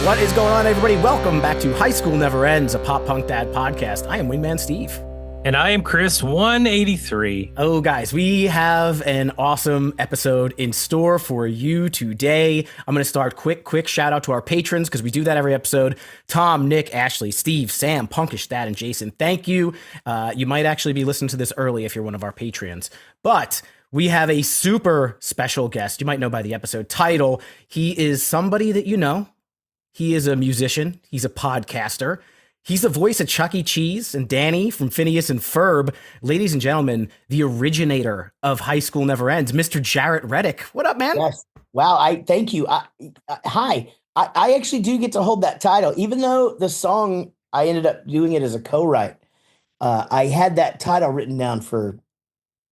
What is going on, everybody? Welcome back to High School Never Ends, a pop punk dad podcast. I am Wingman Steve. And I am Chris 183. Oh, guys, we have an awesome episode in store for you today. I'm going to start quick shout out to our patrons because we do that every episode. Tom, Nick, Ashley, Steve, Sam, Punkish Dad, and Jason. Thank you. You might actually be listening to this early if you're one of our Patreons. But we have a super special guest. You might know by the episode title. He is somebody that you know. He is a musician. He's a podcaster. He's the voice of Chuck E. Cheese and Danny from Phineas and Ferb. Ladies and gentlemen, the originator of High School Never Ends, Mr. Jaret Reddick. What up, man? Yes. Wow. Thank you. Hi. I actually do get to hold that title, even though the song, I ended up doing it as a co-write. I had that title written down for,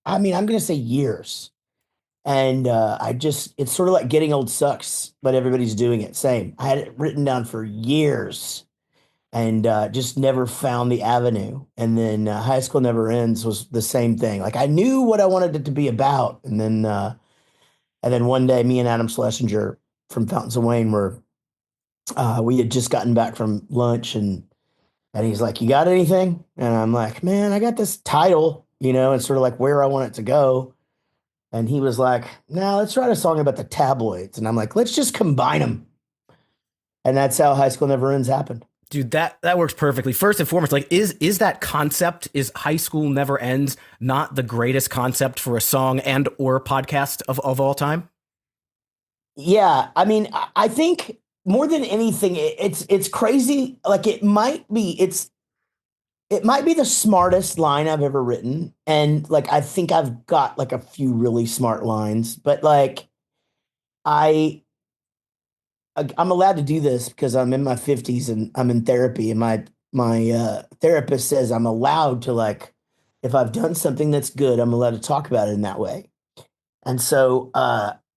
I'm going to say years. And it's sort of like Getting Old Sucks, but everybody's doing it. Same. I had it written down for years and just never found the avenue. And then High School Never Ends was the same thing. Like I knew what I wanted it to be about. And then one day me and Adam Schlesinger from Fountains of Wayne we had just gotten back from lunch and he's like, "You got anything?" And I'm like, "Man, I got this title, and sort of like where I want it to go." And he was like, "No, let's write a song about the tabloids." And I'm like, "Let's just combine them." And that's how High School Never Ends happened. Dude, that works perfectly. First and foremost, like, is that concept, is High School Never Ends not the greatest concept for a song and or podcast of all time? Yeah, I think more than anything, it's crazy. Like it might be the smartest line I've ever written. And like, I think I've got like a few really smart lines, but like I'm allowed to do this because I'm in my 50s and I'm in therapy. And my therapist says I'm allowed to, like, if I've done something that's good, I'm allowed to talk about it in that way. And so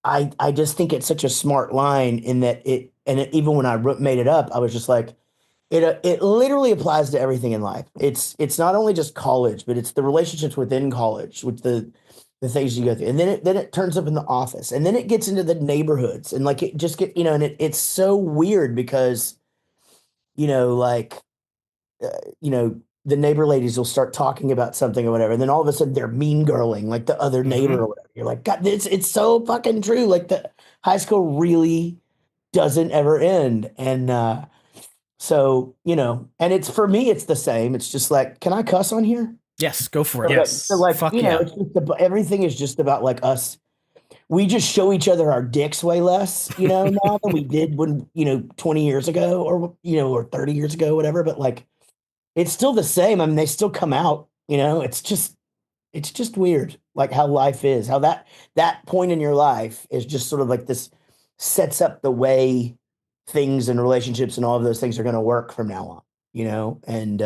I just think it's such a smart line in that even when I made it up, I was just like, it literally applies to everything in life. It's not only just college, but it's the relationships within college, with the things you go through, and then it turns up in the office, and then it gets into the neighborhoods, and like it just and it's so weird because, like, the neighbor ladies will start talking about something or whatever, and then all of a sudden they're mean girling like the other neighbor or whatever. You're like, God, it's so fucking true. Like the high school really doesn't ever end, and so, and it's, for me, it's the same. It's just like, can I cuss on here? Yes, go for it. Yes. So like, Fuck yeah. it's just everything is just about like us. We just show each other our dicks way less, now than we did when, 20 years ago or 30 years ago, whatever. But like, it's still the same. I mean, they still come out, it's just weird. Like how life is, how that point in your life is just sort of like this sets up the way things and relationships and all of those things are going to work from now on, and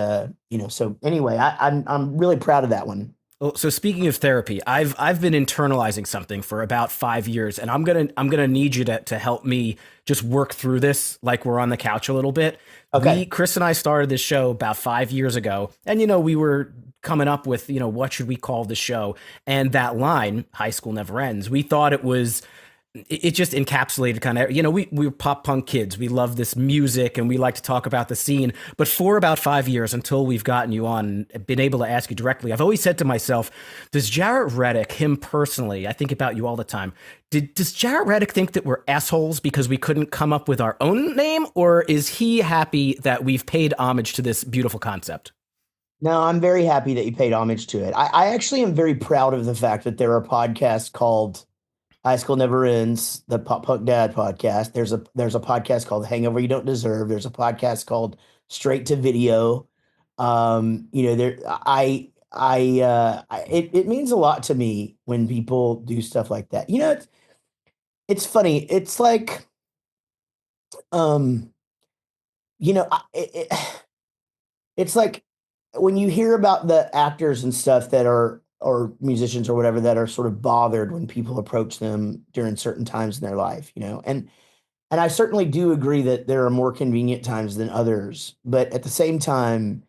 so anyway, I'm really proud of that one. Well, so speaking of therapy, I've been internalizing something for about 5 years, and I'm gonna need you to help me just work through this like we're on the couch a little bit. Okay. Chris and I started this show about 5 years ago, and we were coming up with what should we call the show, and that line, High School Never Ends, we thought it just encapsulated kind of, we're pop punk kids. We love this music and we like to talk about the scene. But for about 5 years, until we've gotten you on and been able to ask you directly, I've always said to myself, does Jaret Reddick, him personally, I think about you all the time, does Jaret Reddick think that we're assholes because we couldn't come up with our own name? Or is he happy that we've paid homage to this beautiful concept? No, I'm very happy that you paid homage to it. I actually am very proud of the fact that there are podcasts called High School Never Ends, the Pop Punk Dad podcast. There's a podcast called Hangover You Don't Deserve. There's a podcast called Straight to Video. It means a lot to me when people do stuff like that. It's funny. It's like, it's like when you hear about the actors and stuff that are, or musicians or whatever, that are sort of bothered when people approach them during certain times in their life, and I certainly do agree that there are more convenient times than others, but at the same time,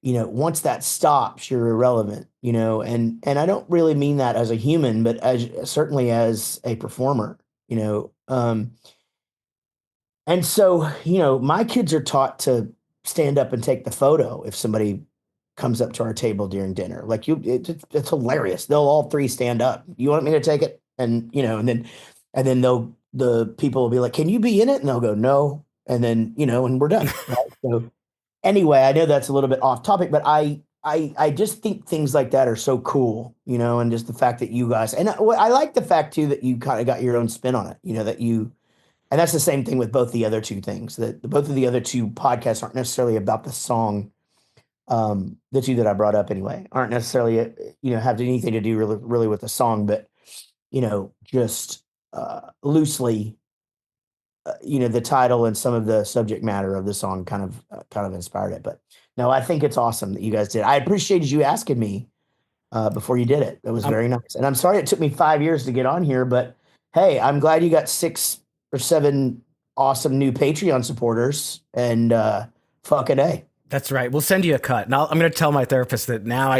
once that stops, you're irrelevant, and I don't really mean that as a human, but certainly as a performer, and And so, my kids are taught to stand up and take the photo if somebody comes up to our table during dinner. Like it's hilarious. They'll all three stand up. You want me to take it? And and then the people will be like, "Can you be in it?" And they'll go, "No." And then, and we're done. Right? So anyway, I know that's a little bit off topic, but I just think things like that are so cool, and just the fact that you guys, and I like the fact too that you kind of got your own spin on it, and that's the same thing with both the other two things, that both of the other two podcasts aren't necessarily about the song. The two that I brought up anyway aren't necessarily, have anything to do really with the song, but, just loosely, the title and some of the subject matter of the song kind of inspired it. But no, I think it's awesome that you guys did. I appreciated you asking me before you did it. That was Um, very nice. And I'm sorry it took me 5 years to get on here, but hey, I'm glad you got 6 or 7 awesome new Patreon supporters. And fucking A. That's right. We'll send you a cut. Now I'm going to tell my therapist that now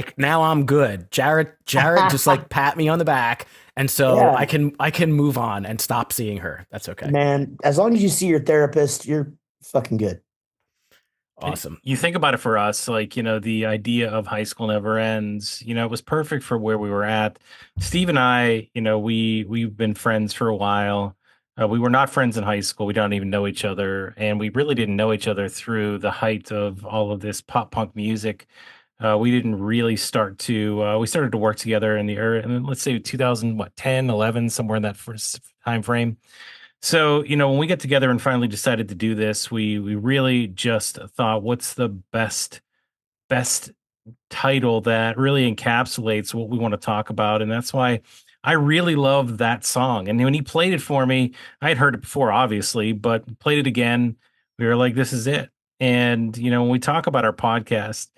I'm good. Jaret just like pat me on the back, and so Yeah, I can move on and stop seeing her. That's okay. man. As long as you see your therapist, you're fucking good. And Awesome. you think about it for us, like, the idea of high school never ends, it was perfect for where we were at. Steve and I, we've been friends for a while. We were not friends in high school. We don't even know each other. And we really didn't know each other through the height of all of this pop punk music. We didn't really we started to work together in the early, and let's say 2000, what, 10, 11, somewhere in that first time frame. So, when we get together and finally decided to do this, we really just thought, what's the best title that really encapsulates what we want to talk about? And that's why I really love that song. And when he played it for me, I had heard it before, obviously, but played it again. We were like, this is it. And, when we talk about our podcast,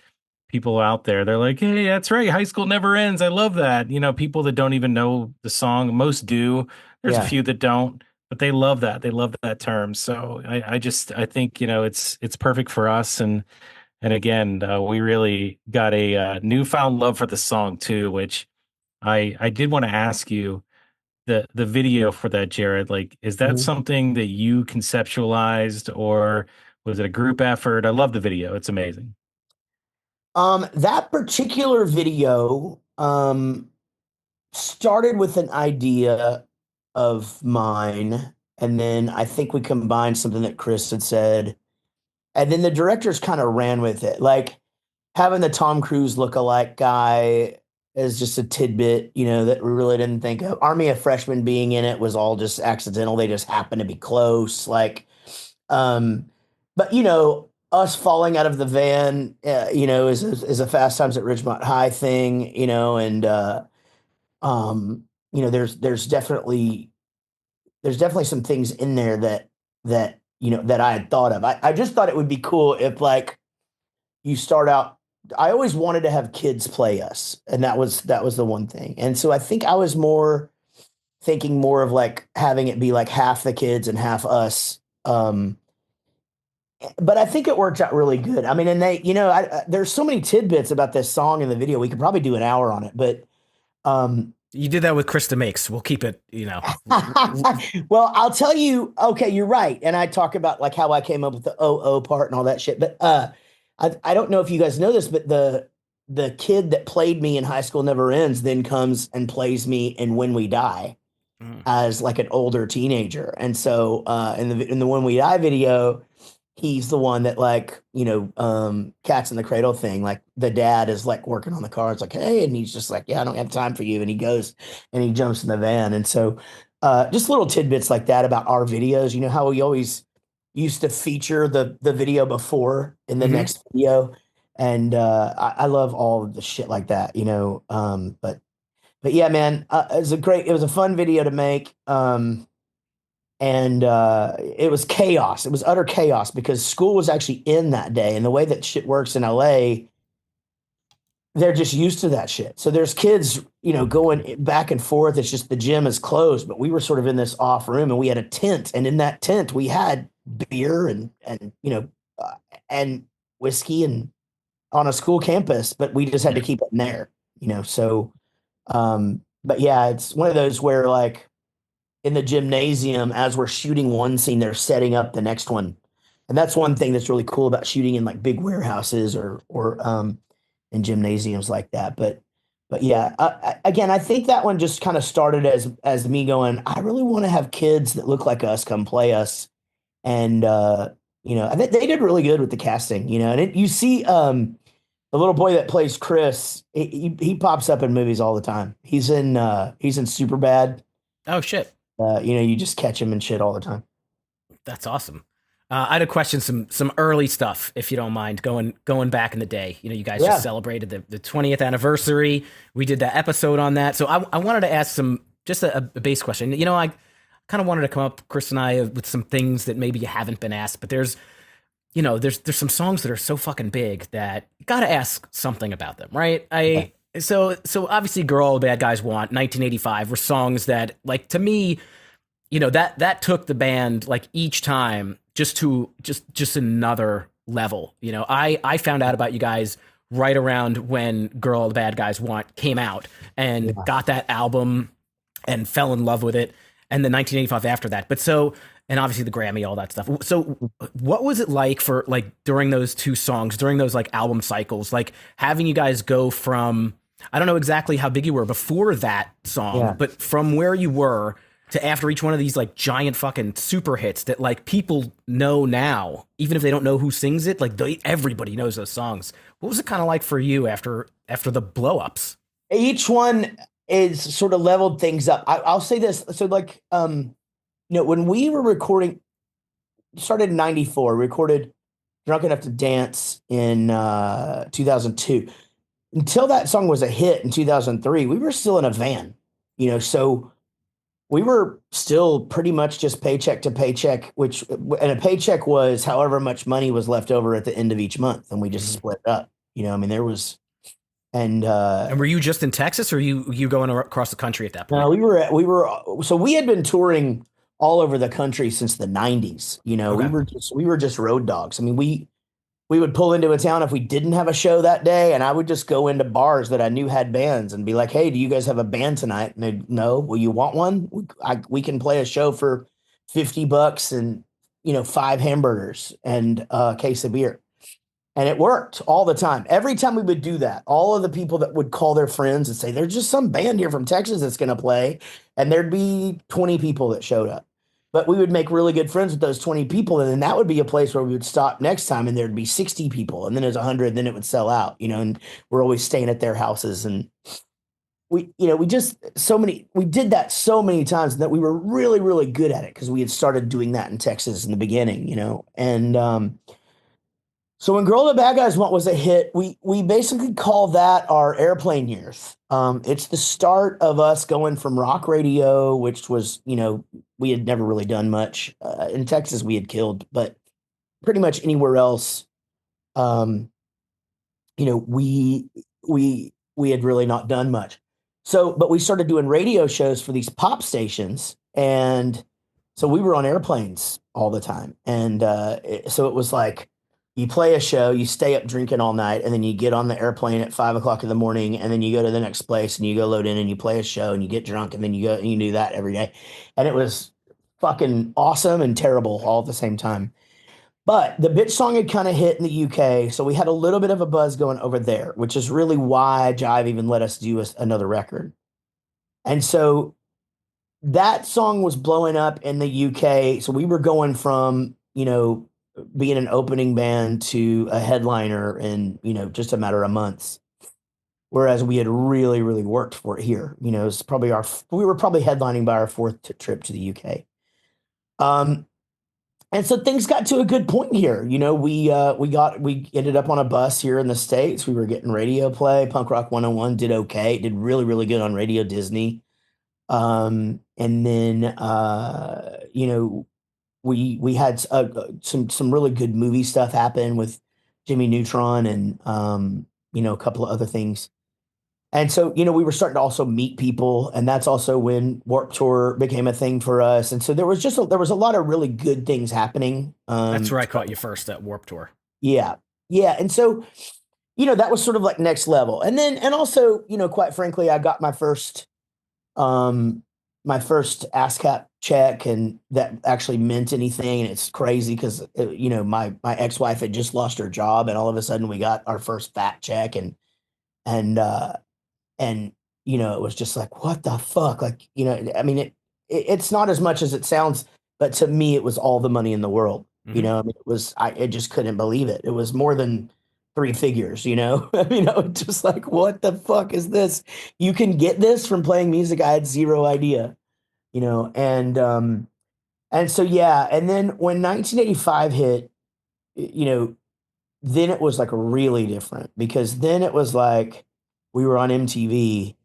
people out there, they're like, hey, that's right. High school never ends. I love that. People that don't even know the song, most do. There's a Yeah. few that don't, but they love that. They love that term. So I think, it's perfect for us. And again, we really got a newfound love for the song too, which I did want to ask you, the video for that, Jared, like, is that Mhm. something that you conceptualized, or was it a group effort? I love the video. It's amazing. That particular video started with an idea of mine, and then I think we combined something that Chris had said, and then the directors kind of ran with it. Like having the Tom Cruise look-alike guy is just a tidbit, that we really didn't think of. Army of Freshmen being in it was all just accidental. They just happened to be close. Um, but us falling out of the van, is a Fast Times at Ridgemont High thing, and there's definitely some things in there that I had thought of. I just thought it would be cool if like you start out. I always wanted to have kids play us, and that was the one thing. And so I think I was more thinking more of like having it be like half the kids and half us. But I think it worked out really good. I mean, and there's so many tidbits about this song in the video. We could probably do an hour on it, but um, You did that with Krista Makes. We'll keep it, well, I'll tell you. Okay, you're right. And I talk about like how I came up with the OO part and all that shit. But I don't know if you guys know this, but the kid that played me in High School Never Ends then comes and plays me in When We Die Mm. as like an older teenager. And so in the When We Die video, he's the one that like, Cats in the Cradle thing. Like the dad is like working on the car. It's like, hey, and he's just like, yeah, I don't have time for you. And he goes and he jumps in the van. And so just little tidbits like that about our videos. You know how we always used to feature the video before in the Hmm. next video. And I love all of the shit like that, but yeah, man, it was a fun video to make. And it was chaos. It was utter chaos because school was actually in that day. And the way that shit works in LA, they're just used to that shit. So there's kids, going back and forth. It's just the gym is closed, but we were sort of in this off room and we had a tent. And in that tent, we had beer uh, and whiskey and on a school campus, but we just had to Yeah. keep it in there, So, but yeah, it's one of those where like, in the gymnasium as we're shooting one scene, they're setting up the next one. And that's one thing that's really cool about shooting in like big warehouses or in gymnasiums like that. But yeah, again, I think that one just kind of started as me going, I really want to have kids that look like us come play us. And I think they did really good with the casting, and you see the little boy that plays Chris, he pops up in movies all the time. He's in Superbad. Oh shit. You just catch him and shit all the time. That's awesome. I had a question, some early stuff, if you don't mind, going back in the day. You guys just celebrated the 20th anniversary. We did that episode on that. So I wanted to ask just a base question. I kind of wanted to come up, Chris and I, with some things that maybe you haven't been asked, but there's some songs that are so fucking big that you got to ask something about them, right? So obviously Girl All the Bad Guys Want, 1985 were songs that, like, to me, that took the band, like, each time just to just another level. I found out about you guys right around when Girl All the Bad Guys Want came out and got that album and fell in love with it. And then 1985 after that. And obviously the Grammy, all that stuff. So what was it like for, like, during those two songs, during those, like, album cycles, like, having you guys go from, I don't know exactly how big you were before that song, but from where you were to after each one of these, like, giant fucking super hits that, like, people know now, even if they don't know who sings it, like, everybody knows those songs. What was it kind of like for you after the blow ups? Each one is sort of leveled things up. I'll say this. So, like, when we were recording, started in 94, recorded Drunk Enough to Dance in 2002. Until that song was a hit in 2003, we were still in a van, so we were still pretty much just paycheck to paycheck, and a paycheck was however much money was left over at the end of each month. And we just split it up, there was, and were you just in Texas, or you going across the country at that point? No, so we had been touring all over the country since the 90s. Okay. We were just road dogs. I mean, we would pull into a town if we didn't have a show that day, and I would just go into bars that I knew had bands and be like, "Hey, do you guys have a band tonight?" And they'd, "No." "Well, you want one? We can play a show for $50 and 5 hamburgers and a case of beer." And it worked all the time. Every time we would do that, all of the people that would call their friends and say, "There's just some band here from Texas that's going to play," and there'd be 20 people that showed up. But we would make really good friends with those 20 people, and then that would be a place where we would stop next time, and there'd be 60 people, and then there's 100, and then it would sell out, and we're always staying at their houses. And we did that so many times that we were really, really good at it because we had started doing that in Texas in the beginning, and so when Girl the Bad Guys Want was a hit, we basically call that our airplane years. It's the start of us going from rock radio, which was, we had never really done much. In Texas, we had killed, but pretty much anywhere else, we had really not done much. So, but we started doing radio shows for these pop stations, and so we were on airplanes all the time. And so it was like, you play a show, you stay up drinking all night, and then you get on the airplane at 5 o'clock in the morning, and then you go to the next place and you go load in and you play a show and you get drunk, and then you go and you do that every day. And it was fucking awesome and terrible all at the same time. But the bitch song had kind of hit in the UK, so we had a little bit of a buzz going over there, which is really why Jive even let us do another record. And so that song was blowing up in the UK. So we were going from, being an opening band to a headliner in, just a matter of months. Whereas we had really, really worked for it here. It's probably we were probably headlining by our fourth trip to the UK. And so things got to a good point here. We ended up on a bus here in the States. We were getting radio play. Punk Rock 101 did okay. It did really, really good on Radio Disney. And then, we had some really good movie stuff happen with Jimmy Neutron and a couple of other things. And so we were starting to also meet people, and that's also when Warped Tour became a thing for us. And so there was a lot of really good things happening. That's where I caught you first, at Warped Tour. Yeah, and so that was sort of like next level. And also quite frankly, I got my first my first ASCAP check, and that actually meant anything. And it's crazy because my ex-wife had just lost her job, and all of a sudden we got our first fat check, and and it was just like, what the fuck? Like, I mean, it's not as much as it sounds, but to me, it was all the money in the world. I mean, I just couldn't believe it. It was more than three figures. I mean, I was just like, what the fuck is this? You can get this from playing music. I had zero idea, and so, yeah. And then when 1985 hit, you know, then it was like really different, because then it was like we were on MTV,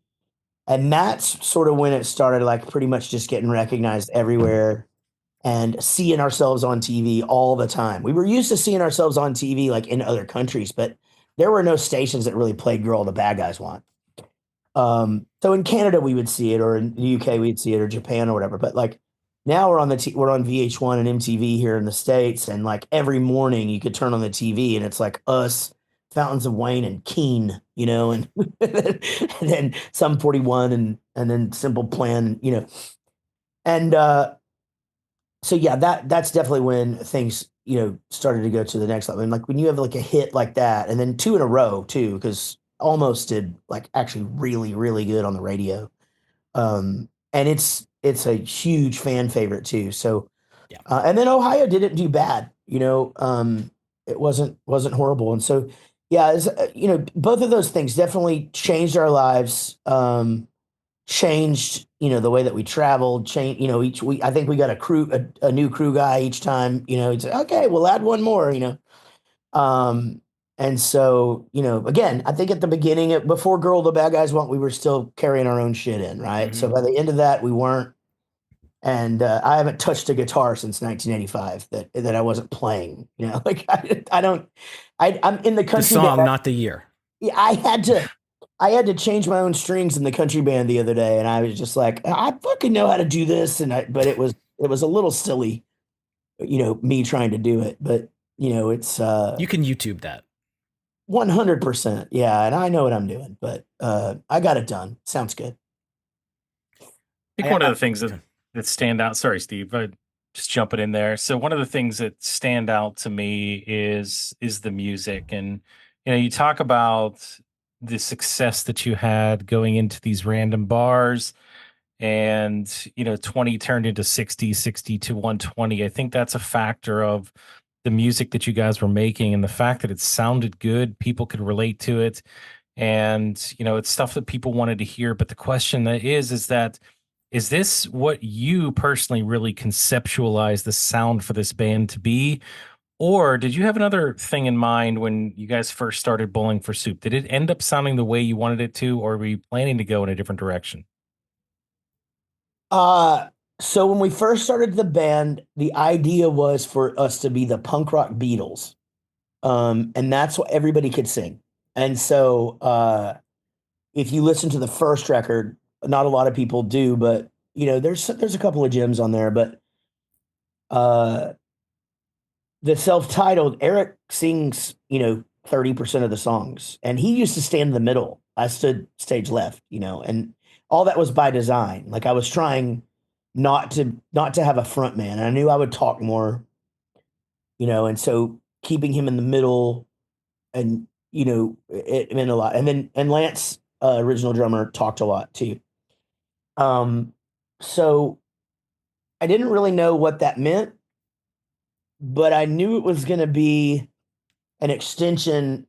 and that's sort of when it started, like pretty much just getting recognized everywhere and seeing ourselves on TV all the time. We were used to seeing ourselves on TV like in other countries, but there were no stations that really played Girl the Bad Guys Want. So in Canada we would see it, or in the UK we'd see it, or Japan or whatever. But like now we're on VH1 and MTV here in the States, and like every morning you could turn on the TV and it's like us, Fountains of Wayne and Keen, and, and then some 41, and then Simple Plan, and so yeah, that's definitely when things started to go to the next level. And like when you have like a hit like that, and then two in a row too, because Almost did like actually really really good on the radio, and it's a huge fan favorite too. So Yeah. and then Ohio didn't do bad, it wasn't horrible, and so yeah, both of those things definitely changed our lives. Changed the way that we traveled. Change each week. I think we got a new crew guy each time. He'd say, okay, we'll add one more. Um, and so again, I think at the beginning, before Girl the Bad Guys Want, we were still carrying our own shit in, right? So by the end of that, we weren't. And I haven't touched a guitar since 1985 that I wasn't playing. Like I don't. I'm in the The country song, band. not the year. Yeah, I had to change my own strings in the country band the other day, and I was just like, I fucking know how to do this, but it was a little silly, me trying to do it, but it's You can YouTube that. 100%, yeah, and I know what I'm doing, but I got it done. Sounds good. I think one of the things that stand out. Sorry, Steve, just jumping in there. So one of the things that stand out to me is the music, and you talk about the success that you had going into these random bars, and 20 turned into 60, 60 to 120. I think that's a factor of the music that you guys were making, and the fact that it sounded good, people could relate to it, and it's stuff that people wanted to hear. But the question that is that, is this what you personally really conceptualized the sound for this band to be? Or did you have another thing in mind when you guys first started Bowling for Soup? Did it end up sounding the way you wanted it to, or were you planning to go in a different direction? So when we first started the band, the idea was for us to be the punk rock Beatles. And that's what everybody could sing. And so if you listen to the first record, not a lot of people do, but there's a couple of gems on there, but uh the self-titled, Eric sings 30% of the songs, and he used to stand in the middle. I stood stage left, and all that was by design. Like I was trying not to have a front man, and I knew I would talk more, and so keeping him in the middle, and it meant a lot. And then Lance, original drummer, talked a lot too. So I didn't really know what that meant, but I knew it was going to be an extension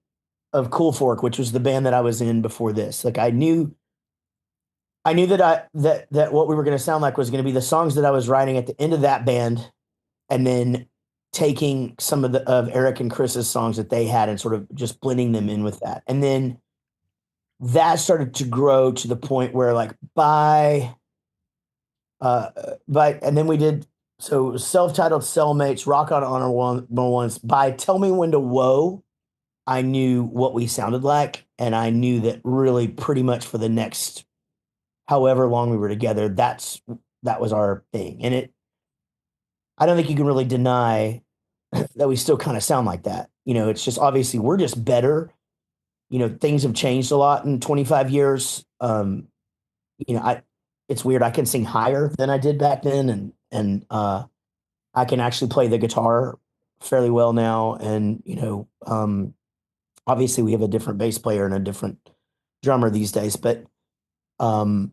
of Cool Fork, which was the band that I was in before this. Like I knew that what we were going to sound like was going to be the songs that I was writing at the end of that band, and then taking some of Eric and Chris's songs that they had and sort of just blending them in with that. And then that started to grow to the point where like and then we did, so it was self-titled Cellmates, Rock On Honor Ones. By Tell Me When to Whoa, I knew what we sounded like, and I knew that really pretty much for the next however long we were together, that was our thing. And I don't think you can really deny that we still kind of sound like that. It's just obviously we're just better. Things have changed a lot in 25 years. I it's weird. I can sing higher than I did back then, and I can actually play the guitar fairly well now. And obviously we have a different bass player and a different drummer these days, but um,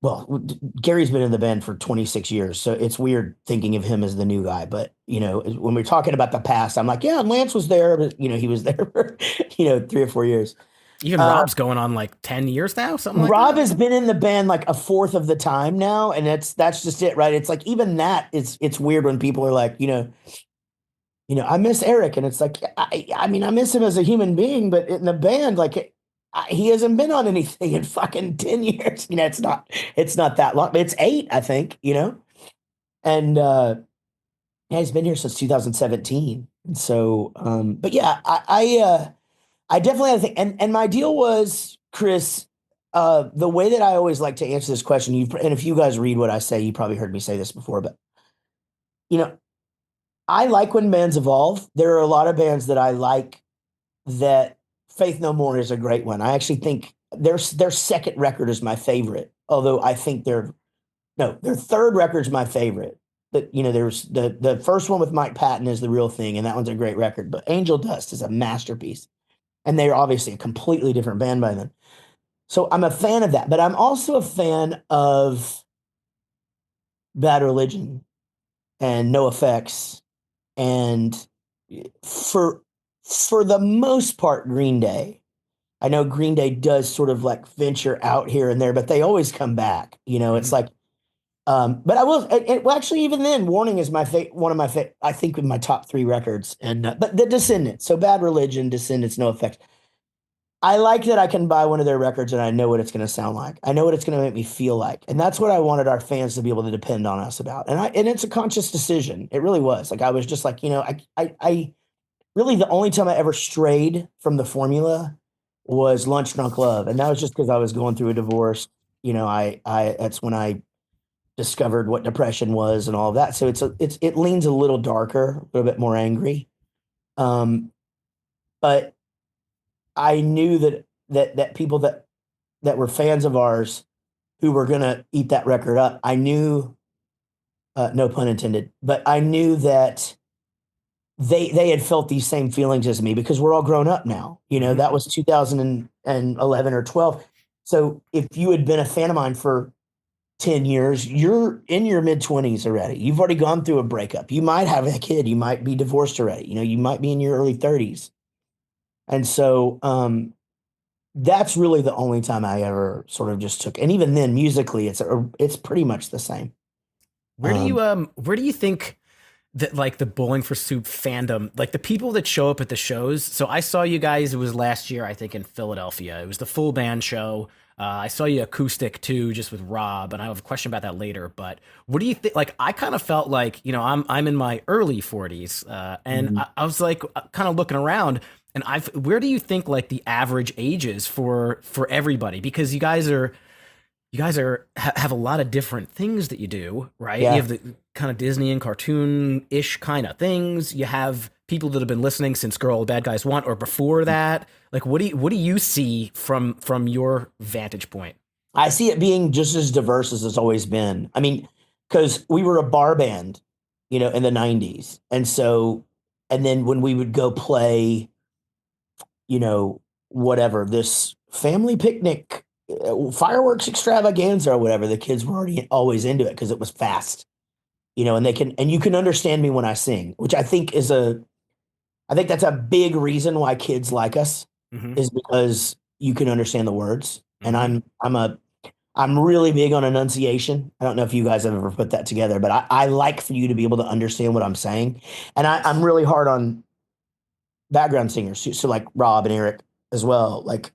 well, Gary's been in the band for 26 years, so it's weird thinking of him as the new guy. But when we're talking about the past, I'm like, yeah, Lance was there, but he was there for 3 or 4 years. Even Rob's going on like 10 years now, something like Rob that. has been in the band like a fourth of the time now, and that's just it, right? It's like even that it's weird when people are like, I miss Eric, and it's like, I mean, I miss him as a human being, but in the band, like, he hasn't been on anything in fucking 10 years. It's not that long. It's 8, I think. And yeah, he's been here since 2017. And so, but yeah, I definitely had to think, and my deal was, Chris, the way that I always like to answer this question, and if you guys read what I say, you probably heard me say this before, but you know, I like when bands evolve. There are a lot of bands that I like that Faith No More is a great one. I actually think their second record is my favorite, although I think their third record is my favorite. But there's the first one with Mike Patton is the real thing, and that one's a great record. But Angel Dust is a masterpiece, and they're obviously a completely different band by then. So I'm a fan of that, but I'm also a fan of Bad Religion and No Effects, and for the most part, Green Day. I know Green Day does sort of like venture out here and there, but they always come back. It's like, but I will. Well, actually, even then, Warning is one of my I think in my top 3 records, and but the Descendants. So Bad Religion, Descendants, No Effects. I like that I can buy one of their records and I know what it's going to sound like. I know what it's going to make me feel like. And that's what I wanted our fans to be able to depend on us about. And it's a conscious decision. It really was. Like, I was just like, I really, the only time I ever strayed from the formula was Lunch Drunk Love. And that was just because I was going through a divorce. That's when I discovered what depression was and all of that. So it leans a little darker, a little bit more angry. But I knew that people that were fans of ours who were going to eat that record up, I knew, no pun intended, but I knew that they had felt these same feelings as me because we're all grown up now. That was 2011 or 12. So if you had been a fan of mine for 10 years, you're in your mid-20s already. You've already gone through a breakup. You might have a kid. You might be divorced already. You might be in your early 30s. And so that's really the only time I ever sort of just took. And even then, musically, it's pretty much the same. Where do you think that, like, the Bowling for Soup fandom, like the people that show up at the shows? So I saw you guys, it was last year, I think, in Philadelphia. It was the full band show. I saw you acoustic too, just with Rob, and I have a question about that later. But what do you think? Like, I kind of felt like, I'm in my early 40s, and I was like, kind of looking around, and where do you think like the average age is for everybody? Because you guys have a lot of different things that you do, right? Yeah. You have the kind of Disney and cartoon-ish kind of things. You have people that have been listening since Girl All Bad Guys Want or before that. Like, what do you see from your vantage point? I see it being just as diverse as it's always been. I mean, because we were a bar band, in the 90s. And then when we would go play, whatever, this family picnic, fireworks extravaganza or whatever, the kids were already always into it because it was fast, and you can understand me when I sing, which I think that's a big reason why kids like us, is because you can understand the words. And I'm really big on enunciation. I don't know if you guys have ever put that together, but I like for you to be able to understand what I'm saying. And I'm really hard on background singers. So like Rob and Eric as well. Like,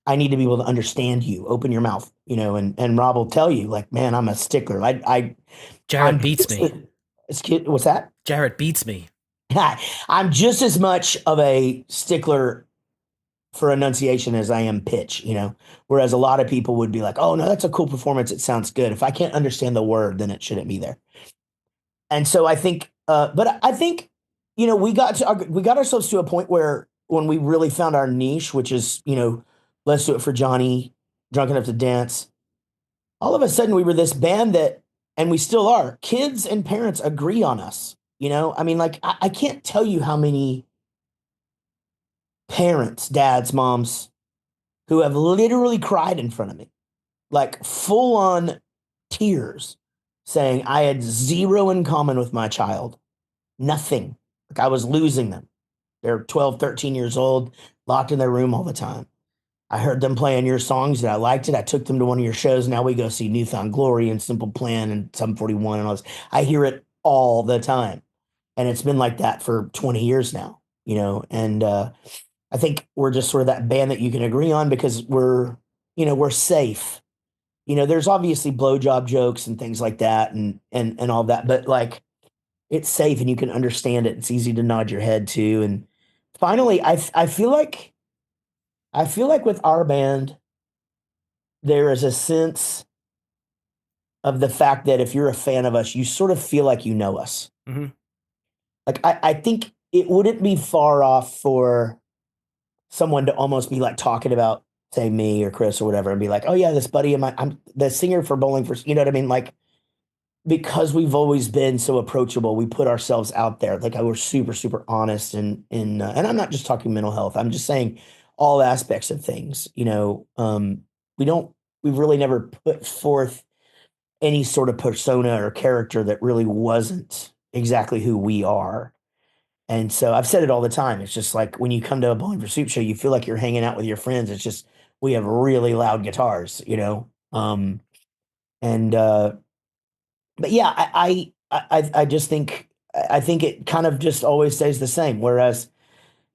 I need to be able to understand you. Open your mouth, and Rob will tell you, like, man, I'm a stickler. Jaret beats me. What's that? Jaret beats me. I'm just as much of a stickler for enunciation as I am pitch, whereas a lot of people would be like, oh no, that's a cool performance. It sounds good. If I can't understand the word, then it shouldn't be there. And so I think, but I think, we got ourselves to a point where when we really found our niche, which is, Let's Do It for Johnny, Drunk Enough to Dance, all of a sudden we were this band that, and we still are, kids and parents agree on us. I mean, like, I can't tell you how many parents, dads, moms who have literally cried in front of me, like full on tears, saying I had zero in common with my child, nothing. Like I was losing them. They're 12, 13 years old, locked in their room all the time. I heard them playing your songs and I liked it. I took them to one of your shows. Now we go see Newfound Glory and Simple Plan and Sum 41 and all this. I hear it all the time. And it's been like that for 20 years now, and I think we're just sort of that band that you can agree on because we're safe. There's obviously blowjob jokes and things like that and all that, but like it's safe and you can understand it. It's easy to nod your head to. And finally, I feel like with our band, there is a sense of the fact that if you're a fan of us, you sort of feel like you know us. Mhm. Like I think it wouldn't be far off for someone to almost be like talking about, say, me or Chris or whatever, and be like, "Oh yeah, this buddy of mine, I'm the singer for Bowling for," you know what I mean? Like because we've always been so approachable, we put ourselves out there. Like we're super, super honest, and I'm not just talking mental health. I'm just saying all aspects of things. We don't, we've really never put forth any sort of persona or character that really wasn't exactly who we are. And so I've said it all the time. It's just like when you come to a Bowling for Soup show, you feel like you're hanging out with your friends. It's just we have really loud guitars, and but yeah, I just think I think it kind of just always stays the same. Whereas,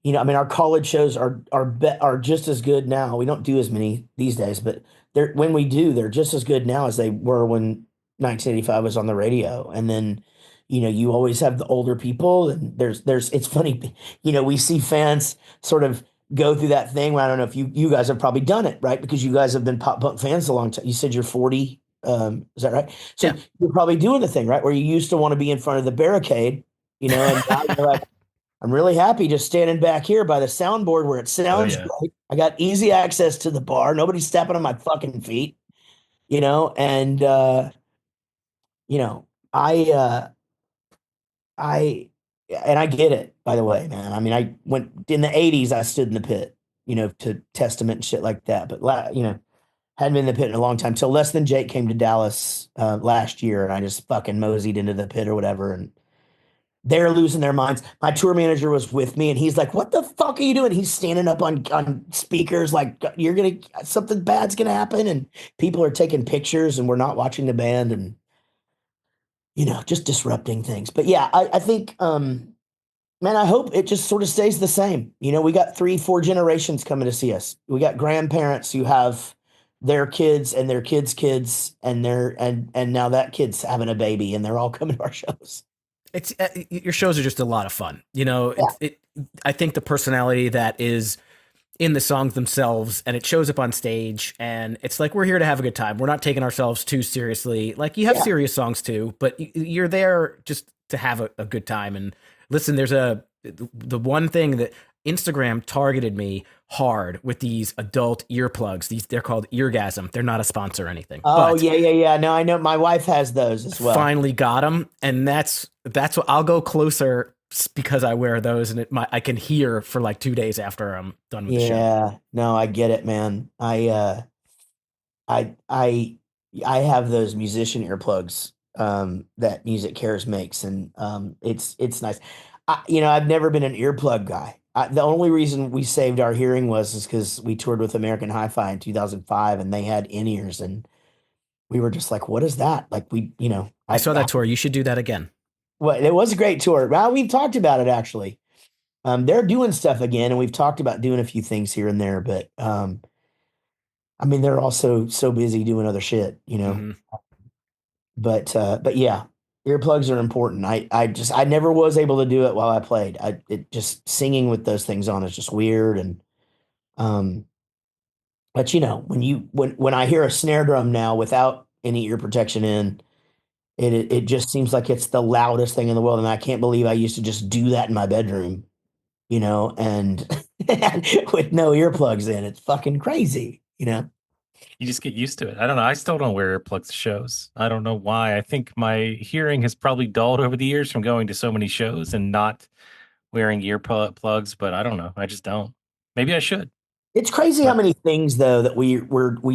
I mean, our college shows are just as good now. We don't do as many these days, but they're when we do, they're just as good now as they were when 1985 was on the radio. And then, you always have the older people, and there's it's funny, we see fans sort of go through that thing where I don't know if you guys have probably done it, right? Because you guys have been pop punk fans a long time. You said you're 40. Is that right? So Yeah. you're probably doing the thing, right? Where you used to want to be in front of the barricade, and now you're like, I'm really happy just standing back here by the soundboard where it Oh sounds yeah. great. I got easy access to the bar. Nobody's stepping on my fucking feet, and you know, I I and I get it, by the way, man. I mean, I went in the 80s, I stood in the pit, to Testament and shit like that. But hadn't been in the pit in a long time till Less Than Jake came to Dallas last year, and I just fucking moseyed into the pit or whatever, and they're losing their minds. My tour manager was with me, and he's like, "What the fuck are you doing?" He's standing up on speakers, like, "You're gonna something bad's gonna happen," and people are taking pictures, and we're not watching the band, and just disrupting things. But yeah, I think, man, I hope it just sort of stays the same. We got 3, 4 generations coming to see us. We got grandparents who have their kids and their kids' kids, and now that kid's having a baby, and they're all coming to our shows. It's your shows are just a lot of fun. Yeah. I think the personality that is in the songs themselves, and it shows up on stage, and it's like we're here to have a good time. We're not taking ourselves too seriously. Like you have Yeah. serious songs too, but you're there just to have a good time. And listen, there's the one thing that Instagram targeted me hard with these adult earplugs. They're called Eargasm. They're not a sponsor or anything, Oh, but yeah, yeah, yeah. No, I know my wife has those as well. finally got them, and that's what I'll go closer because I wear those, and I can hear for like 2 days after I'm done with the show. Yeah. No, I get it, man. I I have those musician earplugs that Music Cares makes, and it's nice. I've never been an earplug guy. The only reason we saved our hearing is because we toured with American Hi-Fi in 2005, and they had in-ears, and we were just like, "What is that?" Like I saw that tour. You should do that again. well, it was a great tour. Well, we've talked about it actually. They're doing stuff again, and we've talked about doing a few things here and there, but I mean, they're also so busy doing other shit. Hmm. But yeah, earplugs are important. I never was able to do it while I played. It just singing with those things on is just weird. And um, but when I hear a snare drum now without any ear protection in, it just seems like it's the loudest thing in the world, and I can't believe I used to just do that in my bedroom, and with no earplugs in. It's fucking crazy. You just get used to it. I don't know. I still don't wear earplugs to shows. I don't know why. I think my hearing has probably dulled over the years from going to so many shows and not wearing earplugs, but I don't know. I just don't. Maybe I should. It's crazy how But many things though that we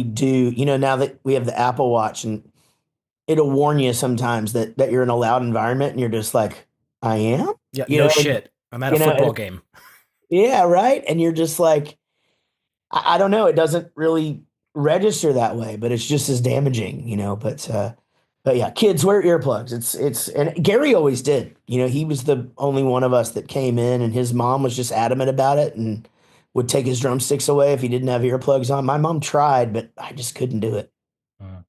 do. Now that we have the Apple Watch, and it'll warn you sometimes that you're in a loud environment, and you're just like, I am, Yeah, you no know, shit. I'm at a and football game. yeah, right. And you're just like, I don't know. It doesn't really register that way, but it's just as damaging. But yeah, kids wear earplugs. And Gary always did. He was the only one of us that came in, and his mom was just adamant about it and would take his drumsticks away if he didn't have earplugs on. My mom tried, but I just couldn't do it. uh,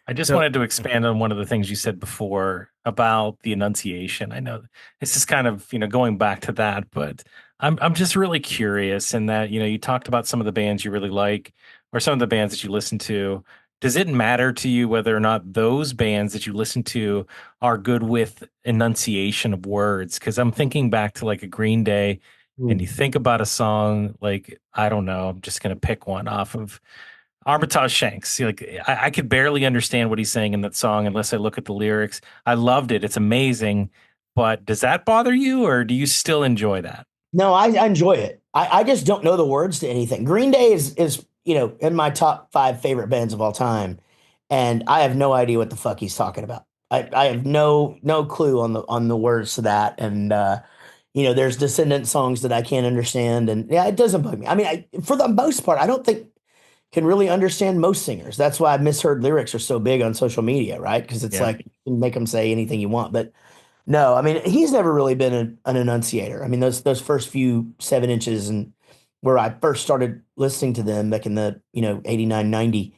I just So wanted to expand on one of the things you said before about the enunciation. I know this is kind of, going back to that, but I'm just really curious in that, you talked about some of the bands you really like or some of the bands that you listen to. Does it matter to you whether or not those bands that you listen to are good with enunciation of words? Because I'm thinking back to like a Green Day, and Mm. you think about a song like, I don't know, I'm just going to pick one off of Armitage Shanks. Like I could barely understand what he's saying in that song unless I look at the lyrics. I loved it. It's amazing. But does that bother you, or do you still enjoy that? No, I enjoy it. I just don't know the words to anything. Green Day is in my top 5 favorite bands of all time, and I have no idea what the fuck he's talking about. I have no clue on the words to that, and there's Descendant songs that I can't understand, and yeah, it doesn't bug me. I mean, for the most part, I don't think can really understand most singers. That's why misheard lyrics are so big on social media, right? Because it's Yeah. like you can make them say anything you want, but no, I mean, he's never really been an enunciator. I mean, those first few 7 inches and where I first started listening to them back in the, 89, 90,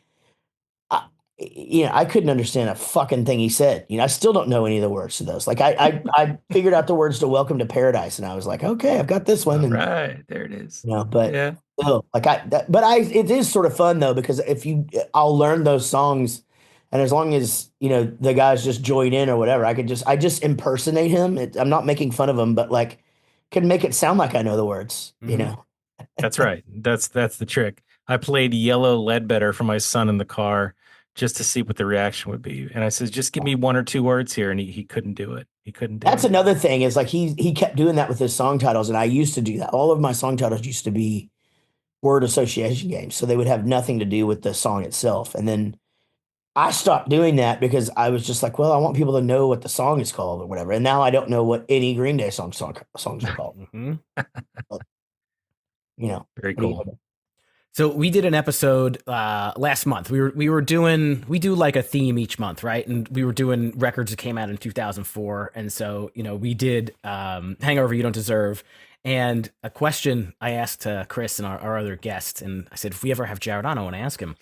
I couldn't understand a fucking thing he said. I still don't know any of the words to those. Like I figured out the words to Welcome to Paradise, and I was like, okay, I've got this one. All And right. There it is. but Yeah. still, like it is sort of fun though, because I'll learn those songs. And as long as, the guys just join in or whatever, I just impersonate him. I'm not making fun of him, but like can make it sound like I know the words, Mhm. That's right. That's the trick. I played Yellow Ledbetter for my son in the car just to see what the reaction would be. And I said, just give me one or two words here. And he couldn't do it. He couldn't do That's it. another thing is like he kept doing that with his song titles. And I used to do that. All of my song titles used to be word association games. So they would have nothing to do with the song itself. And then I stopped doing that because I was just like, well, I want people to know what the song is called or whatever. And now I don't know what any Green Day songs are called. Mhm. But, Very what do you cool. know? So we did an episode last month. We do like a theme each month, right? And we were doing records that came out in 2004, and so we did "Hangover You Don't Deserve." And a question I asked Chris and our other guest, and I said, if we ever have Jared on, I want to ask him.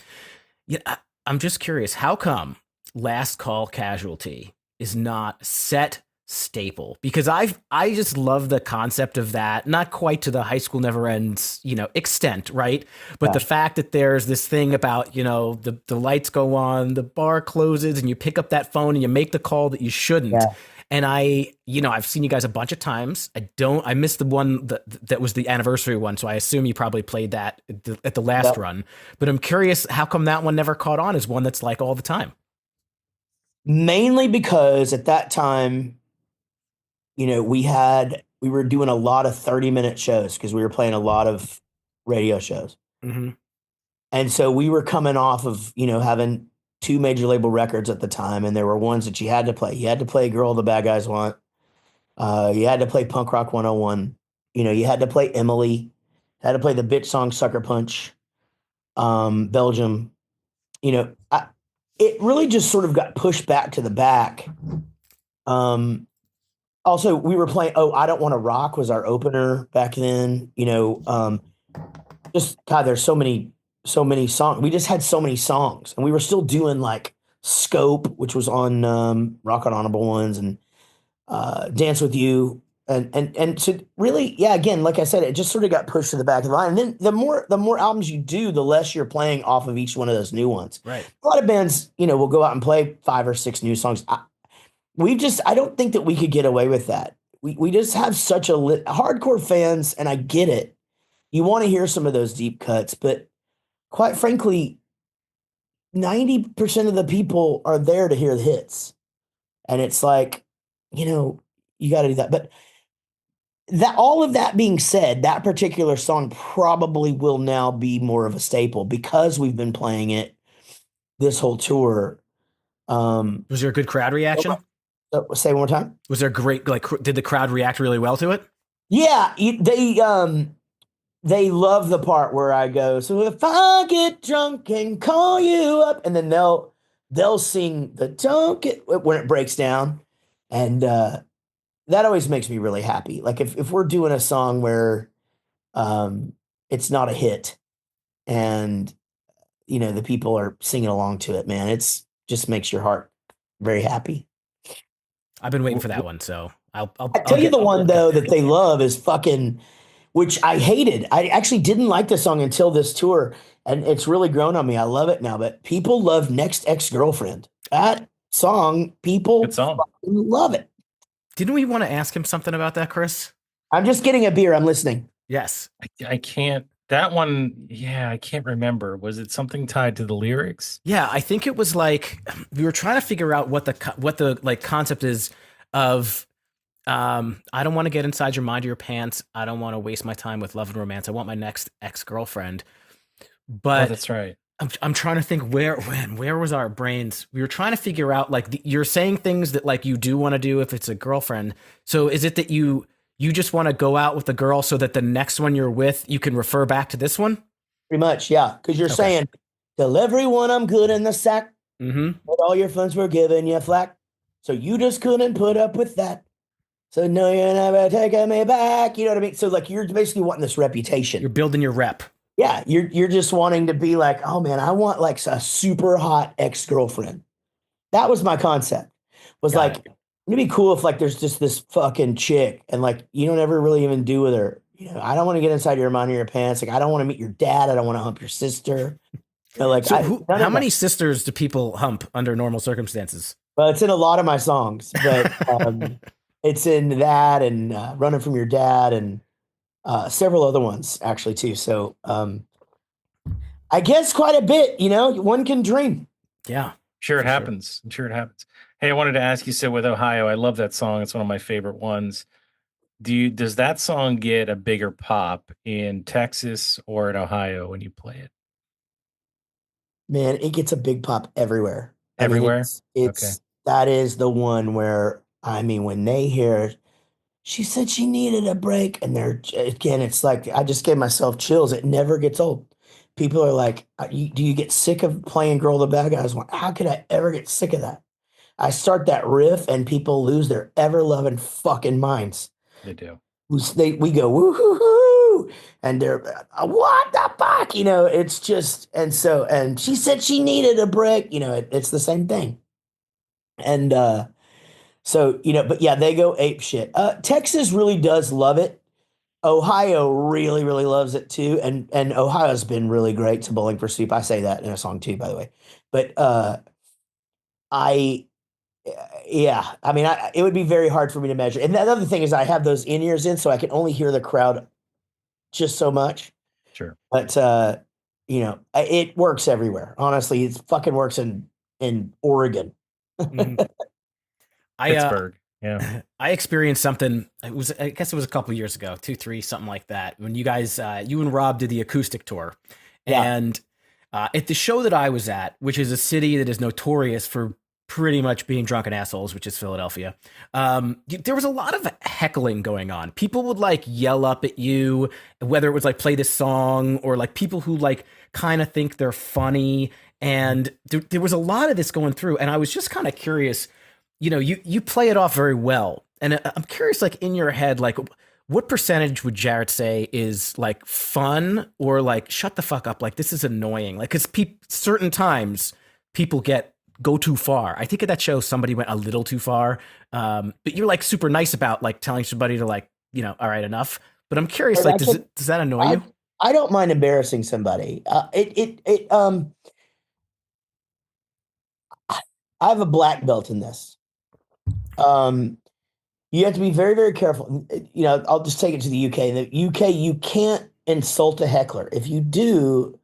Yeah, I'm just curious, how come Last Call Casualty is not set staple? Because I just love the concept of that, not quite to the High School Never Ends, extent, right? But Yeah. the fact that there's this thing about, the lights go on, the bar closes, and you pick up that phone and you make the call that you shouldn't. Yeah. And I've seen you guys a bunch of times. I missed the one that was the anniversary one. So I assume you probably played that at the last Yep. run, but I'm curious, how come that one never caught on as one that's like all the time? Mainly because at that time, we were doing a lot of 30-minute shows because we were playing a lot of radio shows. Mm-hmm. And so we were coming off of, having 2 major label records at the time, and there were ones that you had to play. You had to play Girl the Bad Guys Want. You had to play Punk Rock 101. You had to play Emily. Had to play the bitch song Sucker Punch. Belgium. It really just sort of got pushed back to the back. Also, we were playing. Oh, I Don't Want to Rock was our opener back then. Just God, there's so many songs. We just had so many songs, and we were still doing like Scope, which was on Rock on Honorable Ones, and Dance with You, and so really, yeah. Again, like I said, it just sort of got pushed to the back of the line. And then the more albums you do, the less you're playing off of each one of those new ones. Right. A lot of bands, will go out and play 5 or 6 new songs. I don't think that we could get away with that. We just have such hardcore fans, and I get it. You want to hear some of those deep cuts, but quite frankly, 90% of the people are there to hear the hits. And it's like, you got to do that. But that all of that being said, that particular song probably will now be more of a staple because we've been playing it this whole tour. Was there a good crowd reaction? Say one more time. Was there great, like, did the crowd react really well to it? Yeah, they love the part where I go, so if I get drunk and call you up, and then they'll sing the don't get when it breaks down. And that always makes me really happy. Like if we're doing a song where it's not a hit and the people are singing along to it, man, it's just makes your heart very happy. I've been waiting for that one, so I tell you the one though that they love is fucking, which I hated. I actually didn't like the song until this tour, and it's really grown on me. I love it now. But people love "Next Ex-Girlfriend." That song, people Good song. love it. Didn't we want to ask him something about that, Chris? I'm just getting a beer. I'm listening. Yes. I can't. That one, yeah, I can't remember. Was it something tied to the lyrics? Yeah, I think it was like we were trying to figure out what the like concept is of I don't want to get inside your mind or your pants. I don't want to waste my time with love and romance. I want my next ex-girlfriend. But that's right. I'm trying to think where was our brains? We were trying to figure out like you're saying things that like you do want to do if it's a girlfriend. So is it that you just want to go out with the girl so that the next one you're with you can refer back to this one? Pretty much, yeah. Because you're saying, tell everyone I'm good in the sack. Mm-hmm. But all your friends were giving you flack. So you just couldn't put up with that. So no, you're never taking me back. You know what I mean? So like you're basically wanting this reputation. You're building your rep. Yeah, you're just wanting to be like, oh man, I want like a super hot ex-girlfriend. That was my concept. It'd be cool if like there's just this fucking chick and like you don't ever really even do with her. I don't want to get inside your mind or your pants. Like I don't want to meet your dad. I don't want to hump your sister. So how many sisters do people hump under normal circumstances? Well, it's in a lot of my songs, but it's in that and Running from Your Dad and several other ones actually too. So I guess quite a bit, one can dream. Yeah. Sure it happens. I'm sure it happens. Hey, I wanted to ask you, so with Ohio, I love that song. It's one of my favorite ones. Does that song get a bigger pop in Texas or in Ohio when you play it? Man, it gets a big pop everywhere. Everywhere? It's that is the one where, when they hear, she said she needed a break. And it's like, I just gave myself chills. It never gets old. People are like, do you get sick of playing Girl the Bad Guys? How could I ever get sick of that? I start that riff and people lose their ever-loving fucking minds. They do. We go, woo-hoo-hoo, and they're, what the fuck? It's just, and she said she needed a break. It's the same thing. And but yeah, they go ape shit. Texas really does love it. Ohio really, really loves it too. And Ohio's been really great to Bowling for Soup. I say that in a song too, by the way. But it would be very hard for me to measure. And the other thing is I have those in-ears in, so I can only hear the crowd just so much. Sure. But, it works everywhere. Honestly, it fucking works in Oregon. Mm-hmm. Pittsburgh. Yeah. I experienced something. I guess it was a couple of years ago, 2, 3, something like that. When you guys, you and Rob did the acoustic tour. Yeah. And at the show that I was at, which is a city that is notorious for pretty much being drunken assholes, which is Philadelphia. There was a lot of heckling going on. People would like yell up at you, whether it was like play this song or like people who like kind of think they're funny. And there was a lot of this going through. And I was just kind of curious, you play it off very well. And I'm curious, like in your head, like what percentage would Jaret say is like fun or like, shut the fuck up. Like, this is annoying. Like, cause certain times people go too far. I think at that show, somebody went a little too far. But you're like super nice about like telling somebody to like, all right, enough. But I'm curious, like, does that annoy you? I don't mind embarrassing somebody. I have a black belt in this. You have to be very, very careful. I'll just take it to the UK. In the UK, you can't insult a heckler. If you do,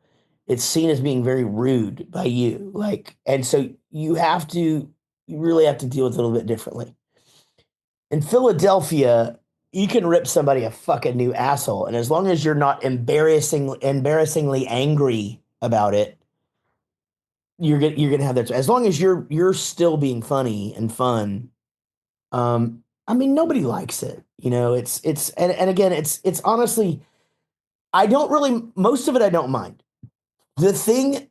it's seen as being very rude by you. Like, and so you really have to deal with it a little bit differently. In Philadelphia, you can rip somebody a fucking new asshole, and as long as you're not embarrassingly angry about it, you're gonna have that. As long as you're still being funny and fun, I mean, nobody likes it. And again, it's honestly, I don't really, most of it I don't mind. The thing,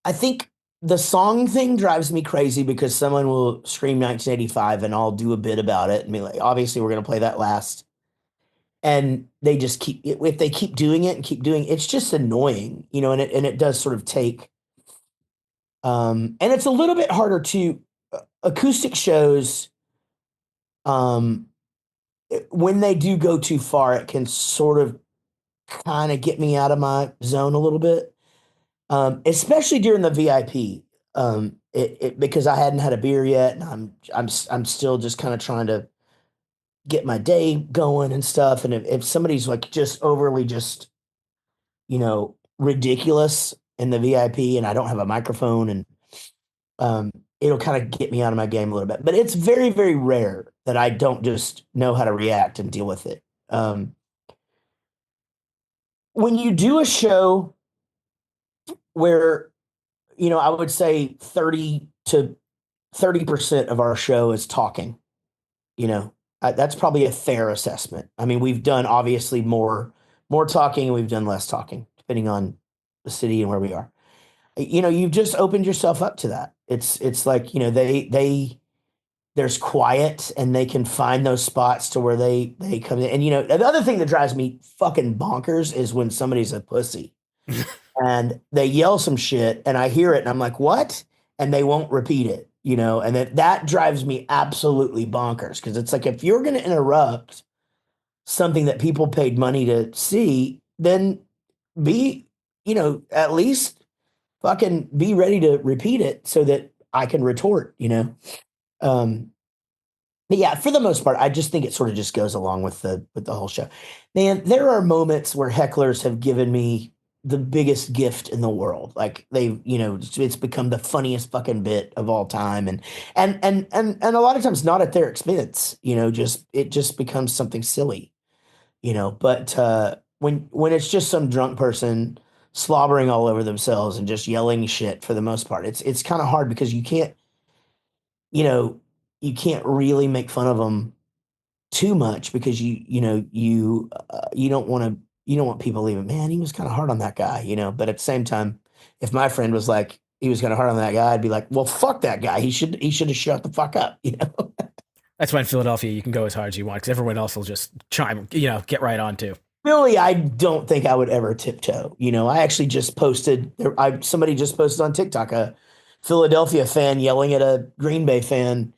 I think the song thing drives me crazy because someone will scream 1985 and I'll do a bit about it and be like, obviously we're gonna play that last. And they just if they keep doing it and keep doing it, it's just annoying, and it does sort of take and it's a little bit harder to acoustic shows, um when they do go too far, it can sort of kind of get me out of my zone a little bit, especially during the VIP. Because I hadn't had a beer yet, and I'm still just kind of trying to get my day going and stuff. And if somebody's like just overly just ridiculous in the VIP, and I don't have a microphone, and it'll kind of get me out of my game a little bit. But it's very, very rare that I don't just know how to react and deal with it. When you do a show where, I would say 30% of our show is talking, that's probably a fair assessment. I mean, we've done obviously more talking, and we've done less talking, depending on the city and where we are. You've just opened yourself up to that. It's like, there's quiet, and they can find those spots to where they come in. And the other thing that drives me fucking bonkers is when somebody's a pussy and they yell some shit and I hear it and I'm like, what? And they won't repeat it, and that drives me absolutely bonkers, because it's like, if you're going to interrupt something that people paid money to see, then be, at least fucking be ready to repeat it so that I can retort. Um, but yeah, for the most part, I just think it sort of just goes along with the whole show. Man, there are moments where hecklers have given me the biggest gift in the world. Like, it's become the funniest fucking bit of all time, and a lot of times not at their expense. It just becomes something silly. But when it's just some drunk person slobbering all over themselves and just yelling shit, for the most part, it's kind of hard, because you know, you can't really make fun of them too much, because you don't want people leaving. Man, he was kind of hard on that guy, But at the same time, if my friend was like, he was kind of hard on that guy, I'd be like, well, fuck that guy. He should have shut the fuck up. That's why in Philadelphia you can go as hard as you want, because everyone else will just chime, get right on too. Really, I don't think I would ever tiptoe. I actually just posted. Somebody just posted on TikTok, a Philadelphia fan yelling at a Green Bay fan,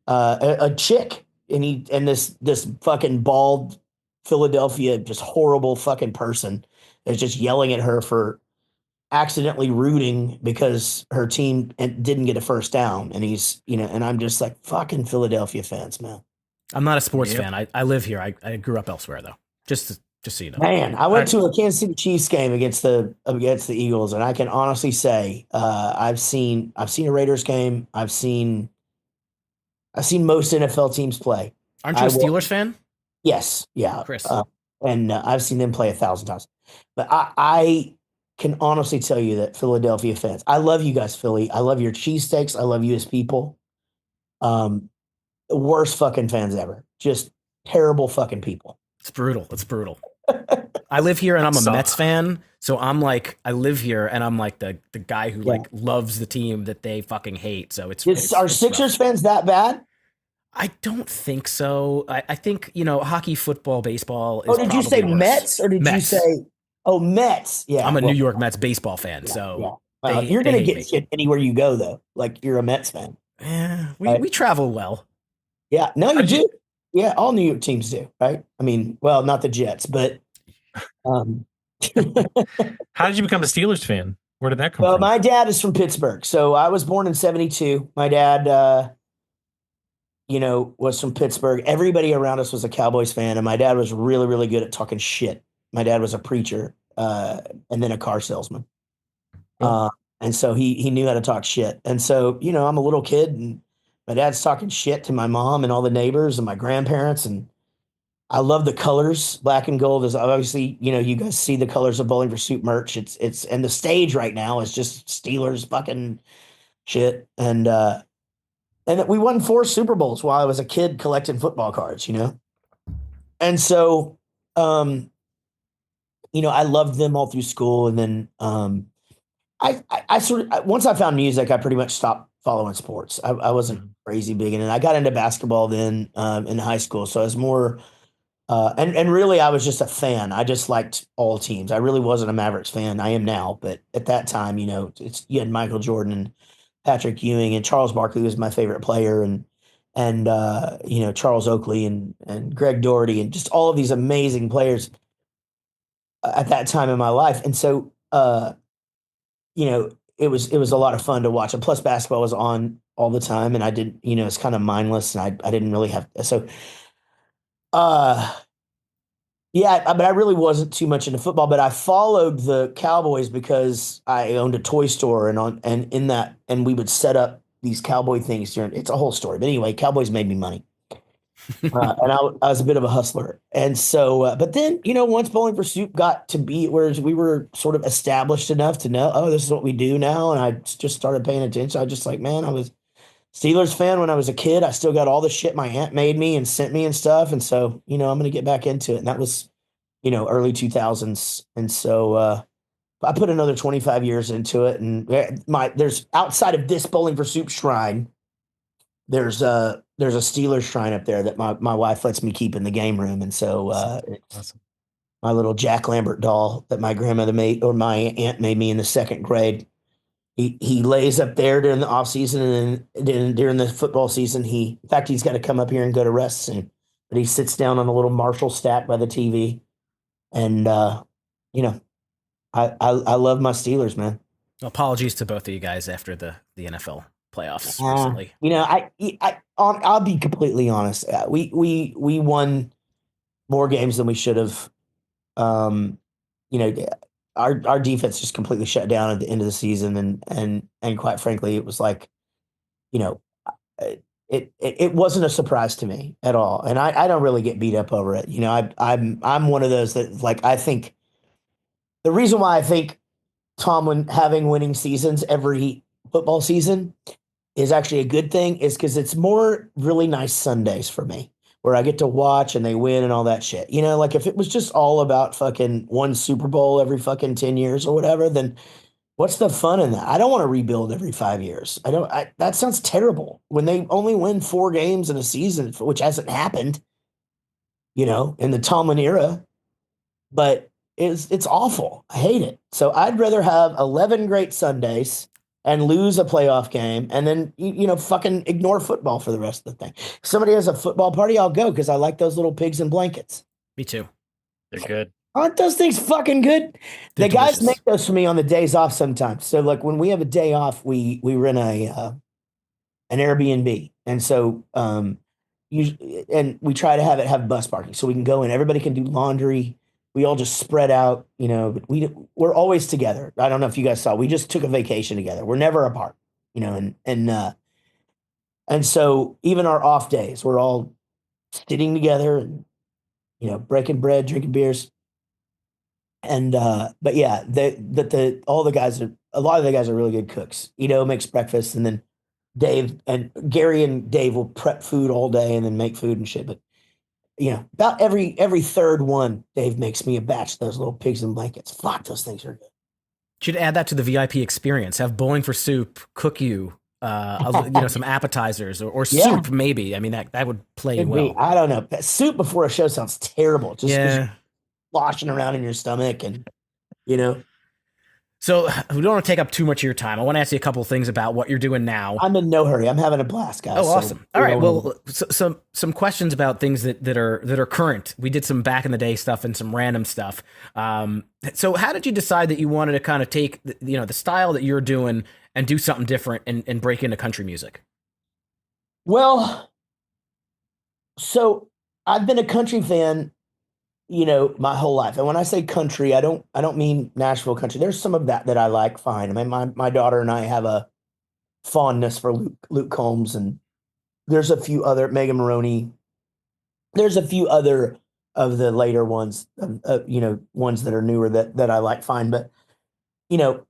a chick, and this fucking bald Philadelphia, just horrible fucking person is just yelling at her for accidentally rooting because her team didn't get a first down, and and I'm just like, fucking Philadelphia fans, man. I'm not a sports fan. I live here. I grew up elsewhere, though. Just so you know. Man, I went to a Kansas City Chiefs game against the Eagles, and I can honestly say, I've seen a Raiders game. I've seen most NFL teams play. Aren't you a Steelers fan? Yes, yeah, Chris. And I've seen them play 1,000 times. But I can honestly tell you that Philadelphia fans, I love you guys, Philly. I love your cheesesteaks. I love you as people. Worst fucking fans ever. Just terrible fucking people. It's brutal. It's brutal. I live here, and I'm a Mets fan, so I'm like, I live here, and I'm like the guy who like loves the team that they fucking hate. So it's are Sixers fans that bad? I don't think so. I think, hockey, football, baseball is did you say worse. Mets, or did you say Mets? Yeah. I'm a New York Mets baseball fan, so you're going to get shit anywhere you go, though. Like, you're a Mets fan. Yeah, we travel well. Yeah, no, you do. Yeah, all New York teams do, right? I mean, well, not the Jets, but how did you become a Steelers fan? Where did that come from? My dad is from Pittsburgh. So I was born in 1972. My dad was from Pittsburgh. Everybody around us was a Cowboys fan, and my dad was really, really good at talking shit. My dad was a preacher. and then a car salesman. Cool. And so he knew how to talk shit. And so, I'm a little kid and my dad's talking shit to my mom and all the neighbors and my grandparents. And I love the colors. Black and gold is obviously, you guys see the colors of Bowling for Soup merch. And the stage right now is just Steelers fucking shit. And we won 4 Super Bowls while I was a kid collecting football cards. And so, I loved them all through school. And then, I sort of, once I found music, I pretty much stopped following sports. I wasn't crazy big in it. I got into basketball then in high school. So I was more, and really I was just a fan. I just liked all teams. I really wasn't a Mavericks fan. I am now, but at that time, you had Michael Jordan and Patrick Ewing and Charles Barkley was my favorite player and Charles Oakley and Greg Doherty and just all of these amazing players at that time in my life. And so, it was a lot of fun to watch. And plus basketball was on all the time and I didn't, it's kind of mindless and I didn't really have, so, yeah, but I really wasn't too much into football, but I followed the Cowboys because I owned a toy store and we would set up these cowboy things during, it's a whole story. But anyway, Cowboys made me money. And I was a bit of a hustler. And so, but then, once Bowling for Soup got to be where we were sort of established enough to know, oh, this is what we do now. And I just started paying attention. I was just like, man, I was Steelers fan when I was a kid. I still got all the shit my aunt made me and sent me and stuff. And so, I'm going to get back into it. And that was, early 2000s. And so, I put another 25 years into it. And there's outside of this Bowling for Soup shrine, there's a Steelers shrine up there that my wife lets me keep in the game room. And so, it's Awesome. my little Jack Lambert doll that my grandmother made, or my aunt made me in the 2nd grade. He lays up there during the off season, and then during the football season, in fact, he's got to come up here and go to rest soon. But he sits down on a little Marshall stack by the TV, and I love my Steelers, man. Apologies to both of you guys after the NFL playoffs recently. I'll be completely honest. We won more games than we should have. Our defense just completely shut down at the end of the season, and quite frankly, it was like, it wasn't a surprise to me at all, and I don't really get beat up over it. I'm one of those that, like, I think the reason why I think Tomlin having winning seasons every football season is actually a good thing is because it's more really nice Sundays for me where I get to watch and they win and all that shit. Like if it was just all about fucking one Super Bowl every fucking 10 years or whatever, then what's the fun in that? I don't want to rebuild every 5 years. That sounds terrible when they only win 4 games in a season, which hasn't happened, in the Tomlin era, but it's awful. I hate it. So I'd rather have 11 great Sundays and lose a playoff game and then, fucking ignore football for the rest of the thing. If somebody has a football party, I'll go because I like those little pigs in blankets. Me too. They're good. Aren't those things fucking good? They're the guys delicious. make those for me on the days off sometimes. So like when we have a day off, we rent an Airbnb. And so and we try to have bus parking so we can go in. Everybody can do laundry. We all just spread out, we're always together. I don't know if you guys saw, we just took a vacation together. We're never apart, and so even our off days, we're all sitting together and, breaking bread, drinking beers. And, but yeah, a lot of the guys are really good cooks. Makes breakfast, and then Gary and Dave will prep food all day and then make food and shit. But about every 3rd one, Dave makes me a batch of those little pigs in blankets. Fuck, those things are good. Should add that to the VIP experience. Have Bowling for Soup cook you, some appetizers or soup, maybe. I mean, that would play well. I don't know. Soup before a show sounds terrible. Just yeah, sloshing around in your stomach and. So we don't want to take up too much of your time. I want to ask you a couple of things about what you're doing now. I'm in no hurry. I'm having a blast, guys. Oh, awesome! All right. Well, some questions about things that are current. We did some back in the day stuff and some random stuff. So how did you decide that you wanted to kind of take the style that you're doing and do something different and break into country music? Well, so I've been a country fan my whole life. And when I say country, I don't mean Nashville country. There's some of that I like fine. I mean, my daughter and I have a fondness for Luke Combs, and there's a few other Megan Maroney. There's a few other of the later ones, ones that are newer that I like fine. But you know,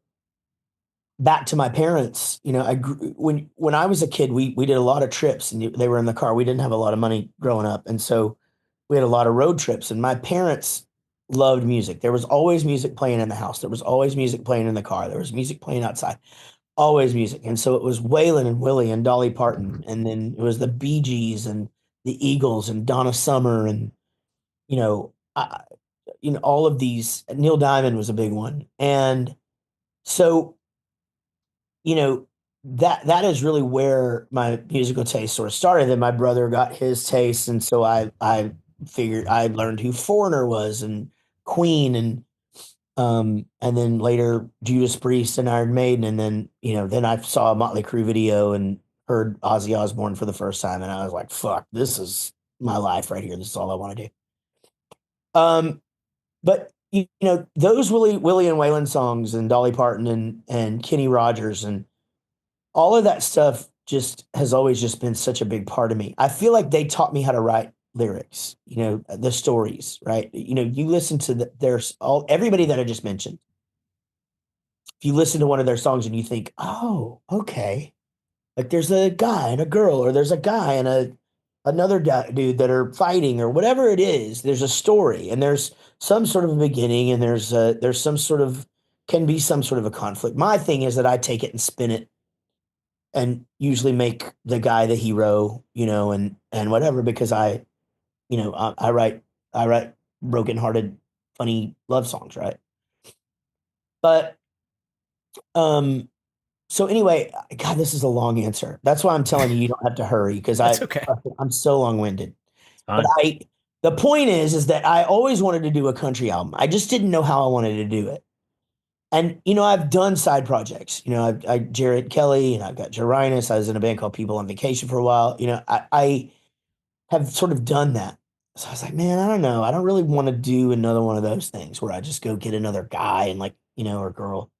back to my parents, when I was a kid, we did a lot of trips, and they were in the car. We didn't have a lot of money growing up, and so we had a lot of road trips. And my parents loved music. There was always music playing in the house. There was always music playing in the car. There was music playing outside. Always music. And so it was Waylon and Willie and Dolly Parton, and then it was the Bee Gees and the Eagles and Donna Summer, and you know, I, all of these. Neil Diamond was a big one, and so you know that is really where my musical taste sort of started. Then my brother got his taste, and so I figured I learned who Foreigner was and Queen, and then later Judas Priest and Iron Maiden, and then I saw a Motley Crue video and heard Ozzy Osbourne for the first time, and I was like, "Fuck, this is my life right here. This is all I want to do." But those Willie and Waylon songs and Dolly Parton and Kenny Rogers and all of that stuff just has always just been such a big part of me. I feel like they taught me how to write lyrics, the stories, right? You listen to there's everybody that I just mentioned. If you listen to one of their songs and you think, oh, okay, like there's a guy and a girl, or there's a guy and another guy, dude that are fighting, or whatever it is, there's a story, and there's some sort of a beginning, and there's some sort of can be some sort of a conflict. My thing is that I take it and spin it and usually make the guy the hero, and whatever, because I write brokenhearted, funny love songs, right? But um, so anyway, God, this is a long answer. That's why I'm telling you don't have to hurry, because That's okay. I'm so long winded. But Fine. the point is that I always wanted to do a country album. I just didn't know how I wanted to do it. And I've done side projects. I Jared Kelly, and I've got Jarinus. I was in a band called People on Vacation for a while. I have sort of done that. So I was like, man, I don't know. I don't really want to do another one of those things where I just go get another guy and or girl.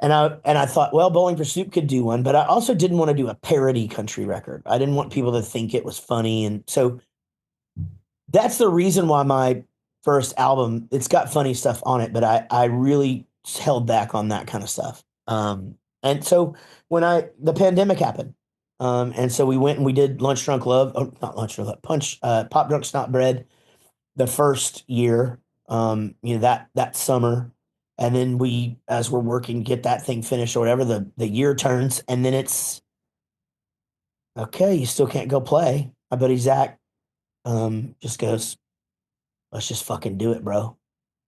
And I thought, well, Bowling for Soup could do one, but I also didn't want to do a parody country record. I didn't want people to think it was funny, and so that's the reason why my first album, it's got funny stuff on it, but I really held back on that kind of stuff. And so when the pandemic happened, and so we went and we did Lunch Drunk Love, oh, not Lunch Drunk Love, Punch, Pop Drunk Snot Bread, the first year, that summer. And then as we're working, get that thing finished or whatever, the year turns, and then it's okay. You still can't go play. My buddy Zach, just goes, let's just fucking do it, bro.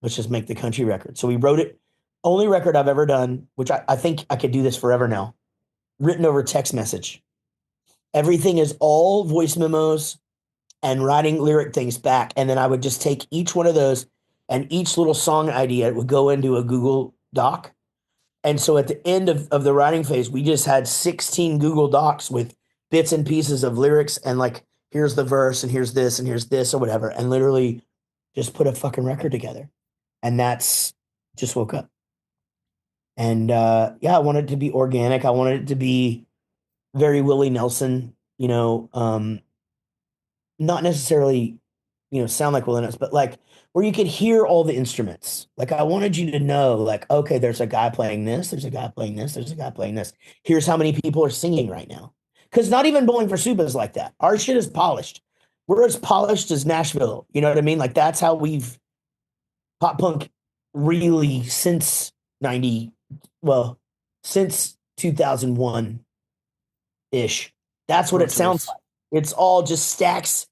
Let's just make the country record. So we wrote it. Only record I've ever done, which I think I could do this forever now. Written over text message. Everything is all voice memos and writing lyric things back. And then I would just take each one of those, and each little song idea would go into a Google Doc. And so at the end of the writing phase, we just had 16 Google Docs with bits and pieces of lyrics, and like, here's the verse, and here's this, or whatever. And literally just put a fucking record together. And that's just woke up. And yeah, I wanted it to be organic. I wanted it to be very Willie Nelson, not necessarily, sound like Willie Nelson, but like where you could hear all the instruments. Like I wanted you to know, like, okay, there's a guy playing this, there's a guy playing this, there's a guy playing this. Here's how many people are singing right now. Because not even Bowling for Soup is like that. Our shit is polished. We're as polished as Nashville. You know what I mean? Like that's how we've pop punk really since 90, well, since 2001 ish. That's what Pro it sounds tools. like. It's all just stacks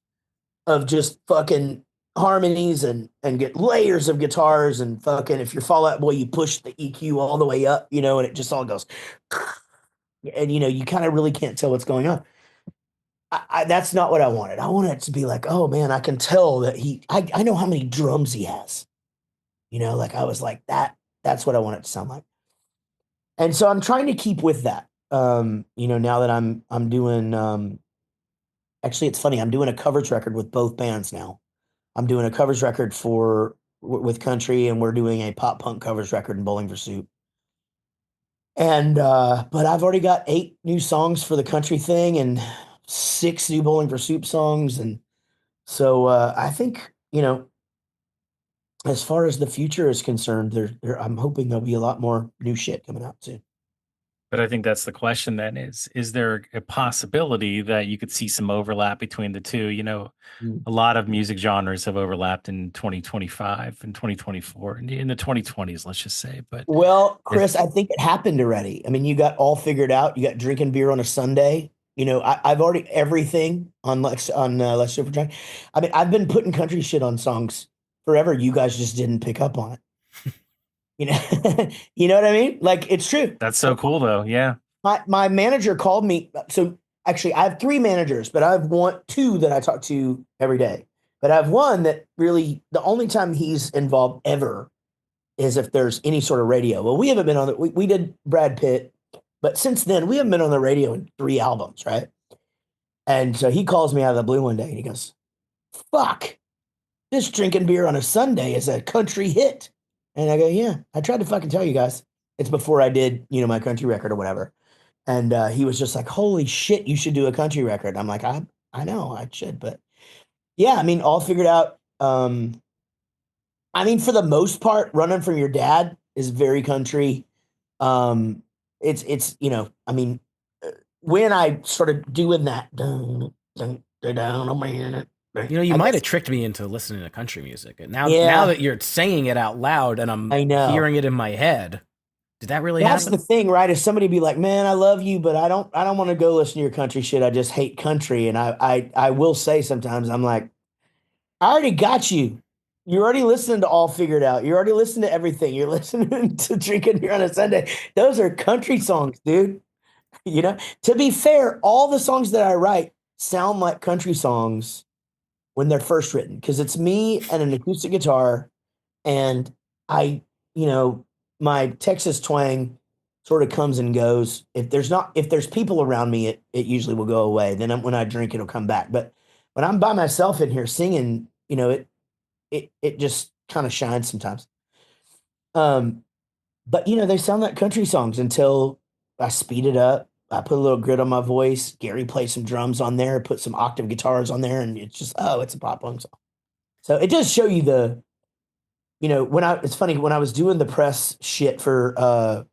of just fucking harmonies and get layers of guitars, and fucking, if you're Fall Out Boy, you push the EQ all the way up, and it just all goes, and you kind of really can't tell what's going on. That's not what I wanted. I wanted it to be like, oh man, I can tell that I know how many drums he has. Like I was like that. That's what I want it to sound like. And so I'm trying to keep with that. Now that I'm doing actually it's funny, I'm doing a covers record with both bands now. I'm doing a covers record with country, and we're doing a pop punk covers record in Bowling for Soup. And but I've already got 8 new songs for the country thing and 6 new Bowling for Soup songs. And so I think, as far as the future is concerned, I'm hoping there'll be a lot more new shit coming out soon. But I think that's the question then is there a possibility that you could see some overlap between the two? A lot of music genres have overlapped in 2025 and 2024 and in the 2020s, let's just say. But Well, Chris, I think it happened already. I mean, you got All Figured Out. You got Drinking Beer on a Sunday. I've already everything on Lex Supertramp. I mean, I've been putting country shit on songs forever. You guys just didn't pick up on it. You know what I mean? Like, it's true. that's so cool though. Yeah. My manager called me. So actually, I have 3 managers, but I have 2 that I talk to every day. But I have one that really the only time he's involved ever is if there's any sort of radio. Well, we haven't been on we did Brad Pitt, but since then we haven't been on the radio in 3 albums, right? And so he calls me out of the blue one day and he goes, "Fuck, this Drinking Beer on a Sunday is a country hit." And I go, "Yeah, I tried to fucking tell you guys." It's before I did, my country record or whatever. And he was just like, "Holy shit, you should do a country record." I'm like, I know I should, but yeah, I mean, All Figured Out. I mean, for the most part, Running From Your Dad is very country. It's I mean, when I started doing that, You might have tricked me into listening to country music. And now Yeah. that you're saying it out loud and I'm I know. hearing it in my head, did that really That's happen? the thing, right? Is somebody be like, "Man, I love you, but I don't want to go listen to your country shit. I just hate country." And I will say sometimes I'm like, "I already got you. You're already listening to All Figured Out. You're already listening to everything. You're listening to Drinking Beer on a Sunday. Those are country songs, dude." To be fair, all the songs that I write sound like country songs when they're first written because it's me and an acoustic guitar, and I, my Texas twang sort of comes and goes. If there's people around me, it usually will go away. Then when I drink, it'll come back. But when I'm by myself in here singing, it just kind of shines sometimes. But they sound like country songs until I speed it up. I put a little grit on my voice. Gary plays some drums on there, put some octave guitars on there, and it's just, it's a pop punk song. So it does show you it's funny when I was doing the press shit for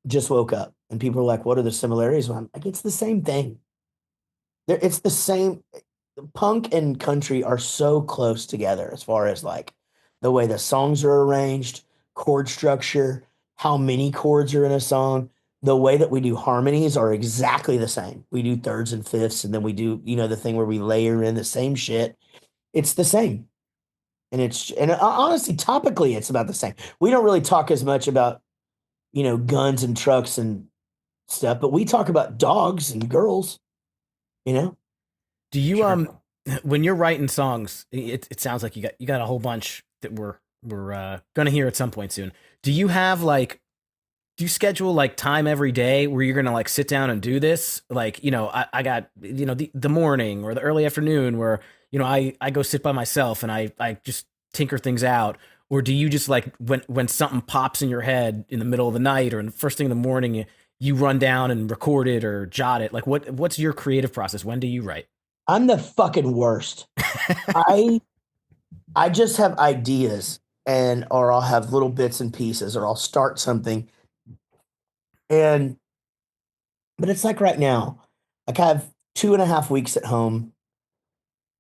Just Woke Up, and people were like, "What are the similarities?" Well, I'm like, it's the same thing. It's the same. Punk and country are so close together as far as like the way the songs are arranged, chord structure, how many chords are in a song. The way that we do harmonies are exactly the same. We do thirds and fifths, and then we do, the thing where we layer in the same shit. It's the same. And honestly, topically, it's about the same. We don't really talk as much about, guns and trucks and stuff, but we talk about dogs and girls, Do you Sure. when you're writing songs, it sounds like you got a whole bunch that we're gonna hear at some point soon. Do you have do you schedule like time every day where you're gonna like sit down and do this? Like, I got the morning or the early afternoon where I go sit by myself and I just tinker things out. Or do you just like when something pops in your head in the middle of the night or in the first thing in the morning, you run down and record it or jot it? Like what's your creative process? When do you write? I'm the fucking worst. I I just have ideas or I'll have little bits and pieces or I'll start something. And but it's like right now, like I have 2.5 weeks at home.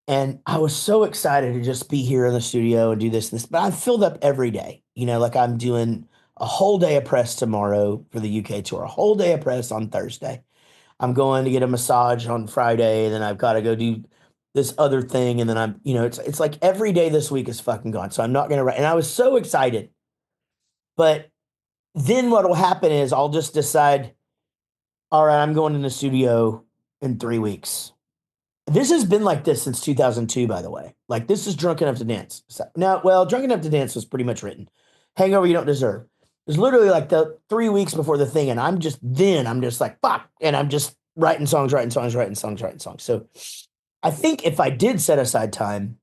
And I was so excited to just be here in the studio and do this. But I'm filled up every day. Like I'm doing a whole day of press tomorrow for the UK tour, a whole day of press on Thursday. I'm going to get a massage on Friday, and then I've got to go do this other thing. And then it's like every day this week is fucking gone. So I'm not going to write. And I was so excited. But then what will happen is I'll just decide, all right, I'm going in the studio in 3 weeks. This has been like this since 2002, by the way. Like, this is Drunk Enough to Dance. Drunk Enough to Dance was pretty much written. Hangover You Don't Deserve. It was literally like the 3 weeks before the thing, and I'm just like, fuck, and I'm just writing songs. So I think if I did set aside time,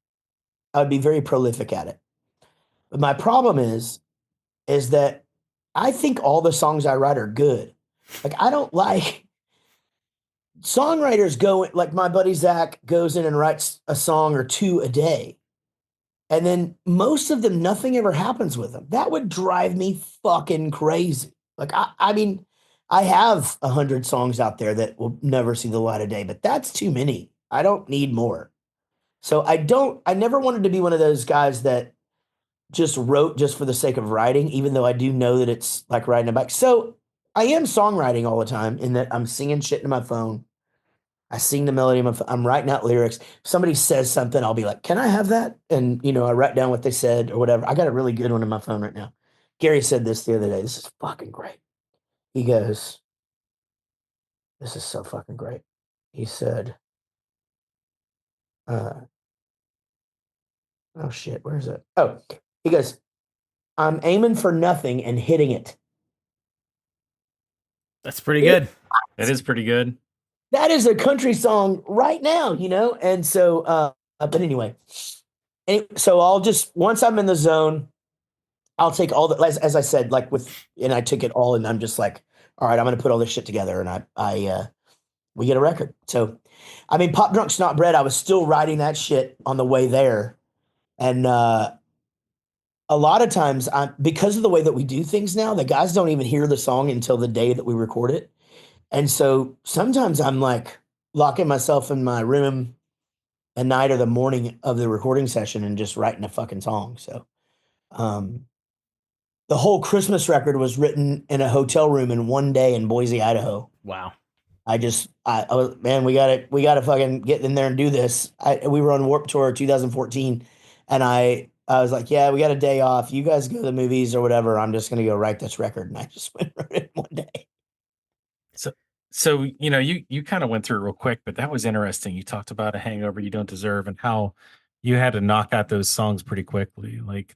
I would be very prolific at it. But my problem is that I think all the songs I write are good. Like I don't like songwriters go like my buddy Zach goes in and writes a song or two a day. And then most of them, nothing ever happens with them. That would drive me fucking crazy. Like, I mean, I have 100 songs out there that will never see the light of day, but that's too many. I don't need more. So I never wanted to be one of those guys that just wrote just for the sake of writing, even though I do know that it's like riding a bike. So I am songwriting all the time in that I'm singing shit into my phone. I sing the melody. I'm writing out lyrics. If somebody says something, I'll be like, "Can I have that?" And I write down what they said or whatever. I got a really good one in my phone right now. Gary said this the other day. This is fucking great. He goes, "This is so fucking great." He said, "Oh shit, where is it?" Oh, he goes, "I'm aiming for nothing and hitting it." That's pretty good. That is pretty good. That is a country song right now, And so, but anyway, so I'll just once I'm in the zone, I'll take all the as I said, like and I took it all, and I'm just like, all right, I'm gonna put all this shit together, and we get a record. So, I mean, Pop Drunk Snot Bread, I was still writing that shit on the way there, and a lot of times, because of the way that we do things now, the guys don't even hear the song until the day that we record it, and so sometimes I'm like locking myself in my room at night or the morning of the recording session and just writing a fucking song. So, the whole Christmas record was written in a hotel room in one day in Boise, Idaho. Wow. I was, man, we got to fucking get in there and do this. We were on Warped Tour 2014, and I was like, yeah, we got a day off. You guys go to the movies or whatever. I'm just gonna go write this record, and I just went and wrote it in one day. So you kind of went through it real quick, but that was interesting. You talked about a hangover you don't deserve and how you had to knock out those songs pretty quickly. Like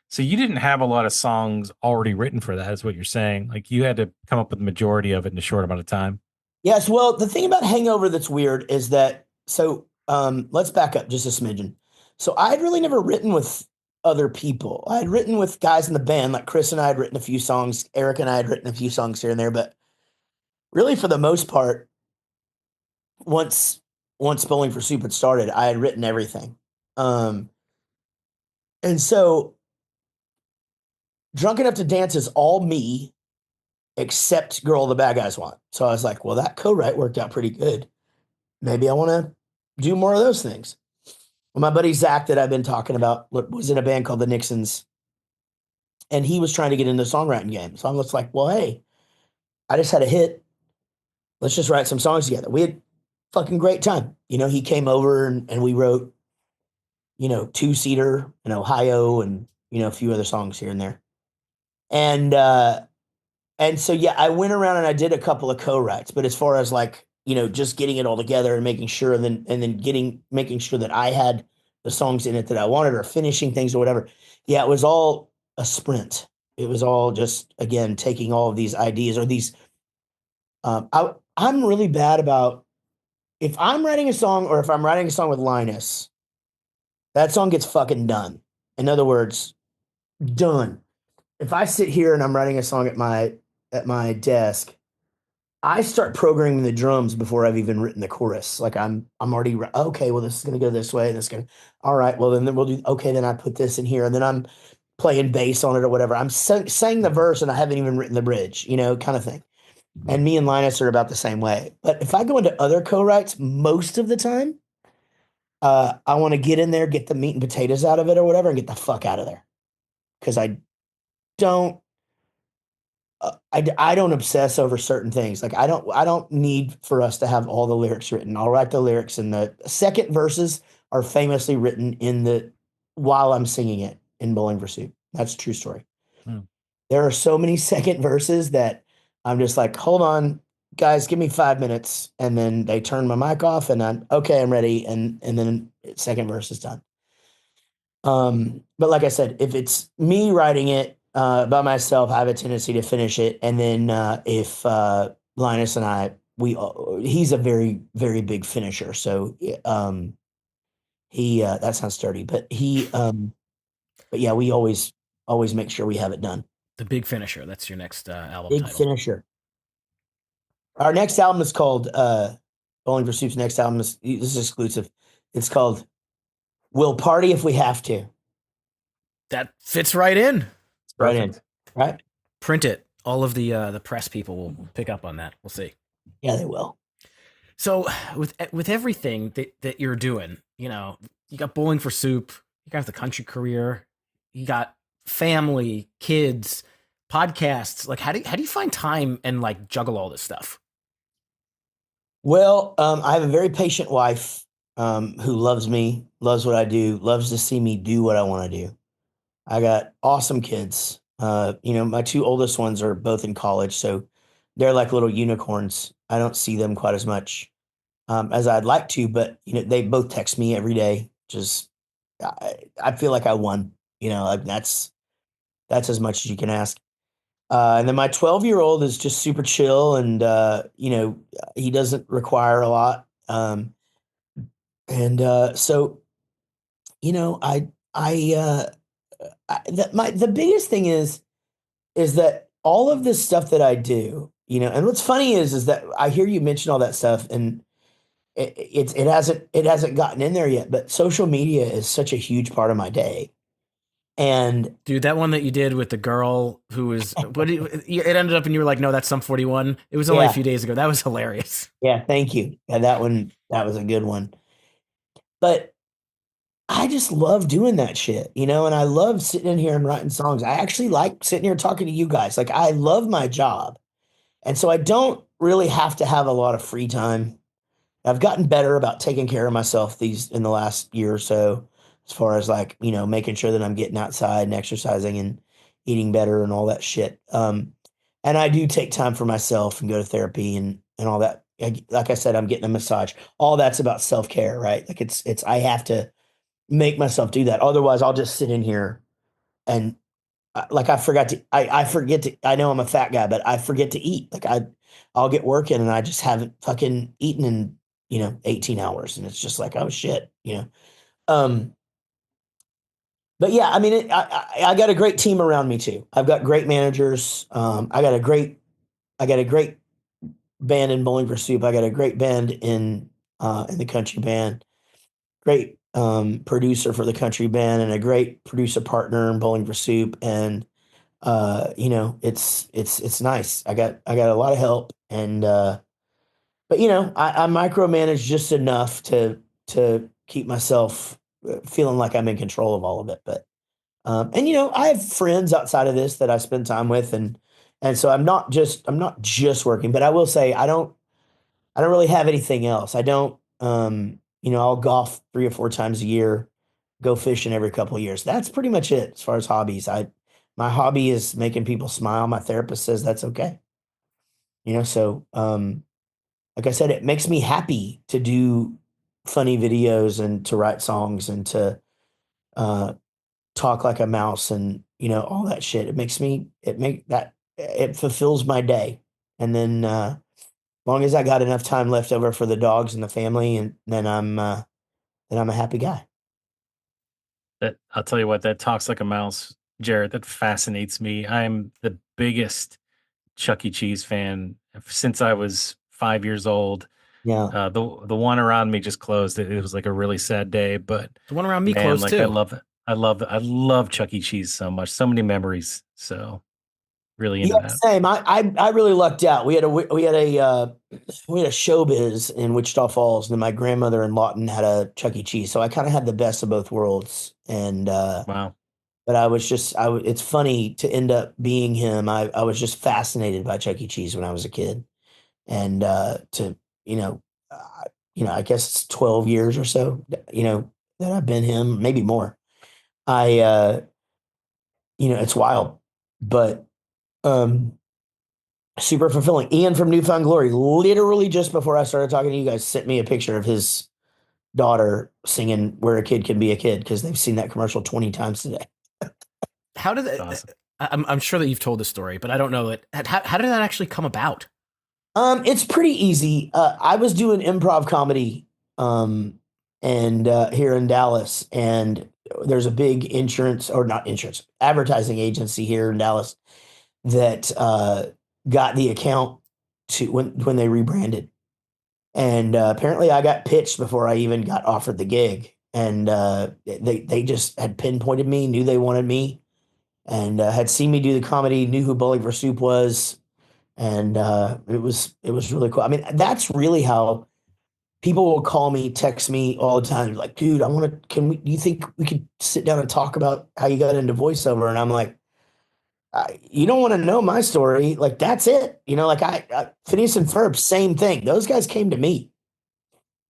so you didn't have a lot of songs already written for that, is what you're saying. Like you had to come up with the majority of it in a short amount of time. Yes, well, the thing about Hangover that's weird is that let's back up just a smidgen. So I had really never written with other people. I had written with guys in the band, like Chris and I had written a few songs, Eric and I had written a few songs here and there, but really for the most part, once Bowling for Soup had started, I had written everything. And so Drunk Enough to Dance is all me except Girl the Bad Guys Want. So I was like, well, that co-write worked out pretty good. Maybe I want to do more of those things. Well, my buddy Zach that I've been talking about was in a band called the Nixons, and he was trying to get into the songwriting game. So I'm just like, well, hey, I just had a hit. Let's just write some songs together. We had fucking great time. He came over and we wrote, Two Seater in Ohio and, a few other songs here and there. And so, yeah, I went around and I did a couple of co-writes, but as far as like, just getting it all together and making sure, and then making sure that I had the songs in it that I wanted or finishing things or whatever. Yeah, it was all a sprint. It was all just, again, taking all of these ideas or these, I'm really bad about if I'm writing a song or if I'm writing a song with Linus, that song gets fucking done. In other words, done. If I sit here and I'm writing a song at my desk, I start programming the drums before I've even written the chorus. Like I'm already okay. Well, this is gonna go this way. This is gonna. All right. Well, then we'll do. Okay, then I put this in here, and then I'm playing bass on it or whatever. I'm saying the verse, and I haven't even written the bridge. Kind of thing. And me and Linus are about the same way. But if I go into other co-writes, most of the time, I want to get in there, get the meat and potatoes out of it or whatever, and get the fuck out of there because I don't. I don't obsess over certain things. Like I don't need for us to have all the lyrics written. I'll write the lyrics, and the second verses are famously written while I'm singing it in Bowling for Soup. That's a true story. Hmm. There are so many second verses that I'm just like, hold on, guys, give me 5 minutes, and then they turn my mic off, and I'm okay, I'm ready, and then second verse is done. But like I said, if it's me writing it by myself, I have a tendency to finish it. And then if Linus and I, he's a very, very big finisher. So He that sounds dirty, but but yeah, we always make sure we have it done. The Big Finisher. That's your next album Big title. finisher. Our next album is called Bowling for Soup's next album is this is exclusive. It's called We'll Party If We Have to. That fits right in. It's Right in. perfect. Right? Print it. All of the press people will pick up on that. We'll see. Yeah, they will. So with everything that you're doing, you know, you got Bowling for Soup, you got the country career, you got family, kids, podcasts. Like, how do you find time and like juggle all this stuff? Well, I have a very patient wife who loves me, loves what I do, loves to see me do what I want to do. I got awesome kids. My two oldest ones are both in college, so they're like little unicorns. I don't see them quite as much as I'd like to, but they both text me every day. Just I feel like I won. Like that's as much as you can ask. And then my 12-year-old is just super chill, and he doesn't require a lot. And so the biggest thing is that all of this stuff that I do, and what's funny is that I hear you mention all that stuff, and it hasn't gotten in there yet, but social media is such a huge part of my day. And Dude, that one that you did with the girl who was it ended up and you were like, no, that's Sum 41. It was only a yeah, few days ago. That was hilarious. yeah, thank you. Yeah, that was a good one. But I just love doing that shit, and I love sitting in here and writing songs. I actually like sitting here talking to you guys. Like, I love my job. And so I don't really have to have a lot of free time. I've gotten better about taking care of myself these in the last year or so, as far as like, making sure that I'm getting outside and exercising and eating better and all that shit. And I do take time for myself and go to therapy and all that. Like I said, I'm getting a massage. All that's about self-care, right? Like I have to make myself do that. Otherwise, I'll just sit in here and like I forget to, I know I'm a fat guy, but I forget to eat. Like I'll get working and I just haven't fucking eaten in, 18 hours. And it's just like, oh shit. Um, but yeah, I mean, I got a great team around me too. I've got great managers. I got a great band in Bowling for Soup. I got a great band in the country band. Great producer for the country band and a great producer partner in Bowling for Soup. And it's nice. I got a lot of help, and but I micromanage just enough to keep myself feeling like I'm in control of all of it. But and I have friends outside of this that I spend time with, and so I'm not just working. But I will say I don't really have anything else. I don't I'll golf 3 or 4 times a year, go fishing every couple of years. That's pretty much it as far as hobbies. My hobby is making people smile. My therapist says that's okay. So like I said, it makes me happy to do funny videos and to write songs and to uh talk like a mouse and all that shit. It fulfills my day. And then long as I got enough time left over for the dogs and the family, and then I'm a happy guy. That I'll tell you what, that talks like a mouse, Jared. That fascinates me. I'm the biggest Chuck E. Cheese fan since I was 5 years old. Yeah. The one around me just closed. It was like a really sad day, but The one around me man, closed like I too. love it. I love Chuck E. Cheese so much. So many memories. So really Yeah, into that. same. I really lucked out. We had a showbiz in Wichita Falls, and then my grandmother in Lawton had a Chuck E. Cheese, so I kind of had the best of both worlds. And Wow. but it's funny to end up being him. I was just fascinated by Chuck E. Cheese when I was a kid, and to you know, I guess it's 12 years or so, that I've been him, maybe more. I it's wild, but um super fulfilling. Ian from Newfound Glory, literally just before I started talking to you guys, sent me a picture of his daughter singing "Where a Kid Can Be a Kid" because they've seen that commercial 20 times today. How did That's that, awesome. I'm sure that you've told the story, but I don't know it. How did that actually come about? It's pretty easy. I was doing improv comedy, um, and here in Dallas, and there's a big insurance or not insurance advertising agency here in Dallas that got the account to when they rebranded, and apparently I got pitched before I even got offered the gig, and they just had pinpointed me, knew they wanted me, and had seen me do the comedy, knew who Bowling for Soup was, and it was really cool. I mean, that's really how people will call me, text me all the time. Like, dude, I want to, can we, do you think we could sit down and talk about how you got into voiceover? And I'm like, you don't want to know my story. Like, that's it. Like Phineas and Ferb, same thing. Those guys came to me.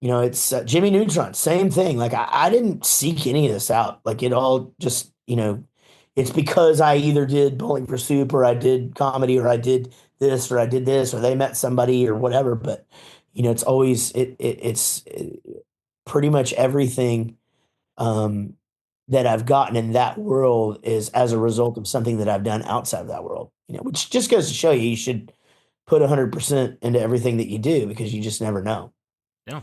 It's Jimmy Neutron, same thing. Like, I didn't seek any of this out. Like, it all just, it's because I either did Bowling for Soup or I did comedy or I did this or I did this or they met somebody or whatever. But, it's always, it's pretty much everything um, that I've gotten in that world is as a result of something that I've done outside of that world, which just goes to show you should put 100% into everything that you do because you just never know. Yeah.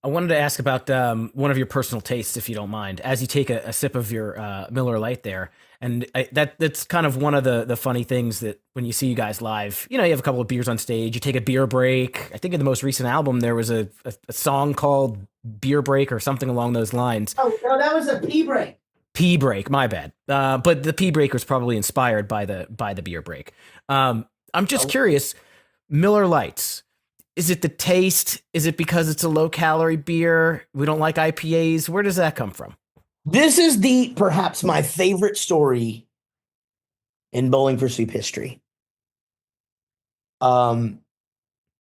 I wanted to ask about one of your personal tastes, if you don't mind, as you take a sip of your Miller Lite there. And that's kind of one of the funny things that when you see you guys live, you have a couple of beers on stage, you take a beer break. I think in the most recent album, there was a song called Beer Break or something along those lines. Oh, no, that was a pee break. Pee break, my bad. But the pee break was probably inspired by the beer break. I'm just curious, Miller Lights. Is it the taste? Is it because it's a low calorie beer? We don't like IPAs. Where does that come from? This is perhaps my favorite story in Bowling for Soup history. And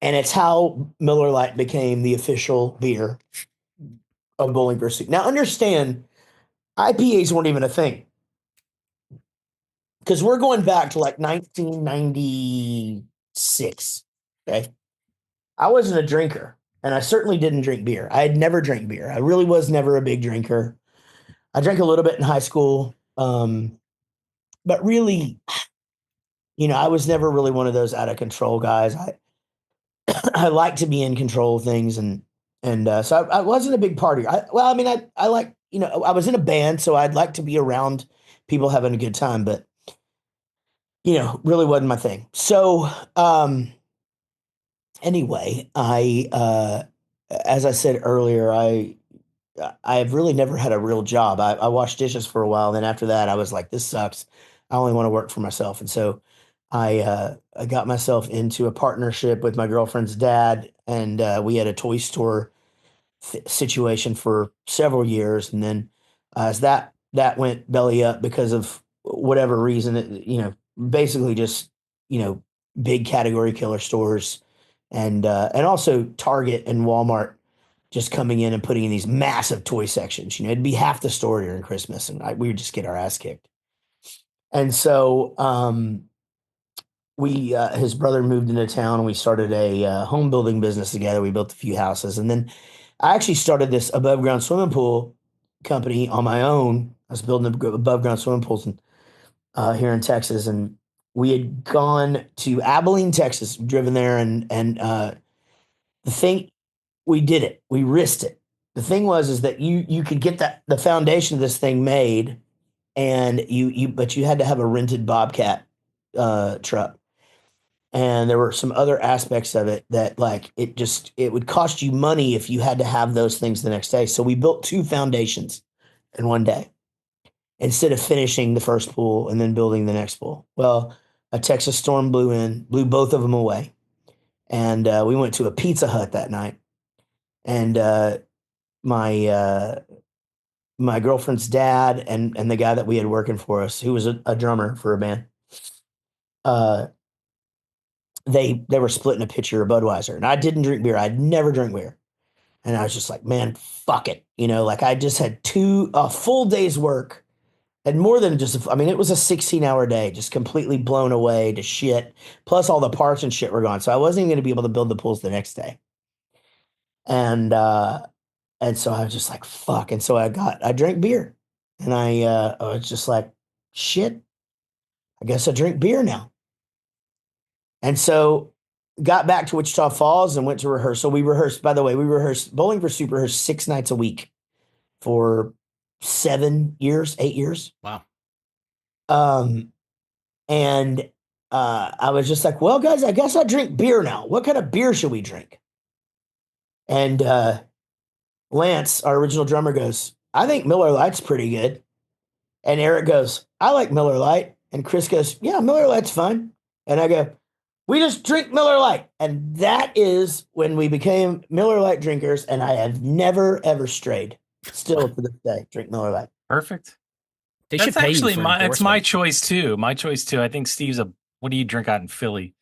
it's how Miller Lite became the official beer of Bowling for Soup. Now, understand, IPAs weren't even a thing because we're going back to like 1996. Okay. I wasn't a drinker and I certainly didn't drink beer. I had never drank beer. I really was never a big drinker. I drank a little bit in high school. But really, I was never really one of those out of control guys. I like to be in control of things and so I wasn't a big partier. I like, I was in a band, so I'd like to be around people having a good time, but really wasn't my thing. So, anyway, as I said earlier, I've really never had a real job. I washed dishes for a while. Then after that, I was like, this sucks. I only want to work for myself. And so I got myself into a partnership with my girlfriend's dad, and we had a toy store situation for several years. And then as that went belly up because of whatever reason, basically just, big category killer stores and also Target and Walmart just coming in and putting in these massive toy sections. It'd be half the store during Christmas, and we would just get our ass kicked. And so we his brother moved into town, and we started a home building business together. We built a few houses, and then I actually started this above ground swimming pool company on my own. I was building above ground swimming pools here in Texas, and we had gone to Abilene, Texas, driven there, and the thing, we did it. We risked it. The thing was is that you could get the foundation of this thing made, and but you had to have a rented Bobcat truck. And there were some other aspects of it that like it would cost you money if you had to have those things the next day. So we built two foundations in one day instead of finishing the first pool and then building the next pool. Well, a Texas storm blew both of them away. And we went to a Pizza Hut that night. And my my girlfriend's dad and the guy that we had working for us, who was a drummer for a band, uh, they were splitting a pitcher of Budweiser, and I didn't drink beer. I'd never drank beer, and I was just like, man, fuck it, like I just had a full day's work, and more than just, it was a 16-hour day, just completely blown away to shit. Plus, all the parts and shit were gone, so I wasn't even going to be able to build the pools the next day, and so I was just like, fuck, and so I drank beer, and I was just like, shit, I guess I drink beer now. And so got back to Wichita Falls and went to rehearsal. We rehearsed, by the way, we rehearsed Bowling for Soup rehearsed 6 nights a week for 7 years, 8 years. Wow. Um, and I was just like, well, guys, I guess I drink beer now. What kind of beer should we drink? And Lance, our original drummer, goes, I think Miller Lite's pretty good. And Eric goes, I like Miller Lite. And Chris goes, yeah, Miller Lite's fine. And I go, we just drink Miller Lite. And that is when we became Miller Lite drinkers. And I have never, ever strayed. Still to this day, drink Miller Lite. Perfect. They That's should pay actually you for my. It's my endorsement. choice too. My choice too. I think Steve's a. What do you drink out in Philly?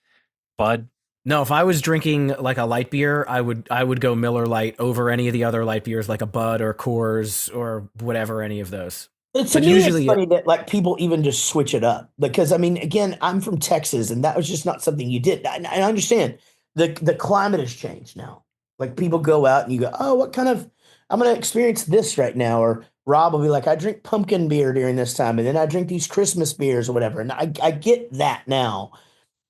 Bud. No, if I was drinking like a light beer, I would go Miller Lite over any of the other light beers like a Bud or Coors or whatever, any of those. To But me, usually it's funny that like people even just switch it up because I mean, again, I'm from Texas, and that was just not something you did. I understand the climate has changed now. Like people go out and you go, oh, what kind of? I'm going to experience this right now. Or Rob will be like, I drink pumpkin beer during this time, and then I drink these Christmas beers or whatever. And I get that now.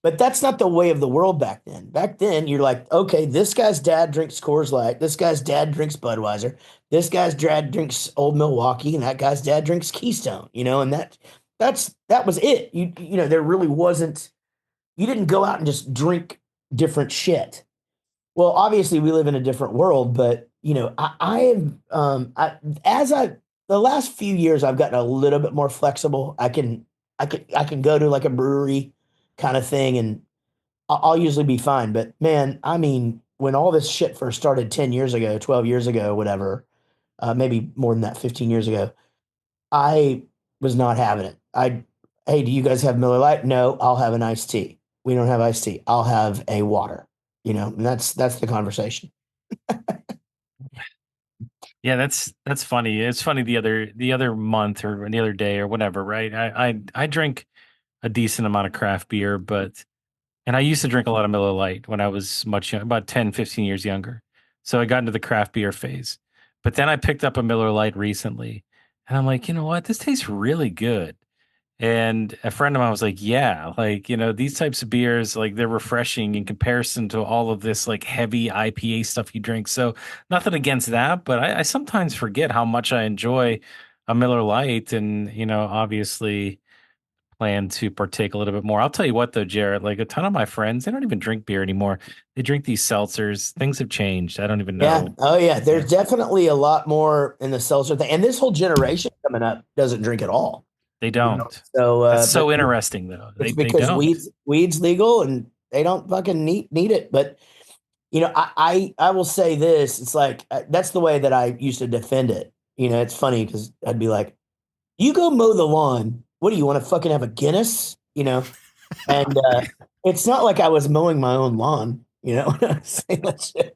But that's not the way of the world back then. Back then, you're like, okay, this guy's dad drinks Coors Light. This guy's dad drinks Budweiser. This guy's dad drinks Old Milwaukee, and that guy's dad drinks Keystone. And that was it. There really wasn't. You didn't go out and just drink different shit. Well, obviously, we live in a different world, but the last few years, I've gotten a little bit more flexible. I can go to like a brewery kind of thing, and I'll usually be fine. But man, I mean, when all this shit first started 10 years ago, 12 years ago, whatever, maybe more than that, 15 years ago, I was not having it. Hey, do you guys have Miller Lite? No, I'll have an iced tea. We don't have iced tea. I'll have a water, and that's the conversation. Yeah, that's funny. It's funny the other month or the other day or whatever, right? I drink a decent amount of craft beer, and I used to drink a lot of Miller Lite when I was much young, about 10, 15 years younger. So I got into the craft beer phase. But then I picked up a Miller Lite recently, and I'm like, you know what? This tastes really good. And a friend of mine was like, yeah, like, these types of beers, like they're refreshing in comparison to all of this like heavy IPA stuff you drink. So nothing against that, but I sometimes forget how much I enjoy a Miller Lite and, obviously plan to partake a little bit more. I'll tell you what though, Jared, like a ton of my friends, they don't even drink beer anymore. They drink these seltzers. Things have changed. I don't even Yeah. know. Oh, yeah. There's Yeah. definitely a lot more in the seltzer thing, and this whole generation coming up doesn't drink at all. They don't. So, That's but so interesting though. it's They because don't. weed's legal and they don't fucking need it. But I will say this: it's like that's the way that I used to defend it. It's funny because I'd be like, "You go mow the lawn. What do you want to fucking have a Guinness?" And it's not like I was mowing my own lawn. When I'm saying that shit.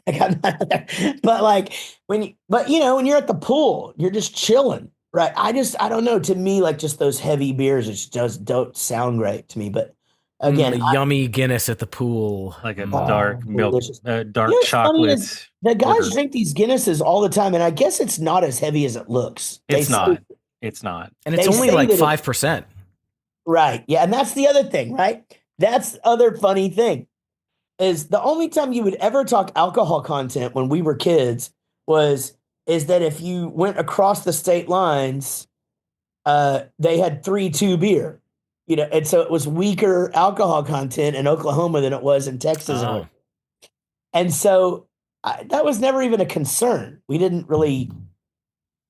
Like I'm not there. But like when you're at the pool, you're just chilling. Right. I don't know. To me, like just those heavy beers, it just don't sound great to me. But again, A yummy Guinness at the pool. Like a oh, dark milk, delicious. dark What's funny chocolate. is the guys order. drink these Guinnesses all the time, and I guess it's not as heavy as it looks. It's not. It's not. And it's they only say like that 5%. right. Yeah, and that's the other thing, right? That's the other funny thing is the only time you would ever talk alcohol content when we were kids is that if you went across the state lines, they had 3-2 beer, and so it was weaker alcohol content in Oklahoma than it was in Texas. Oh. And so that was never even a concern. We didn't really,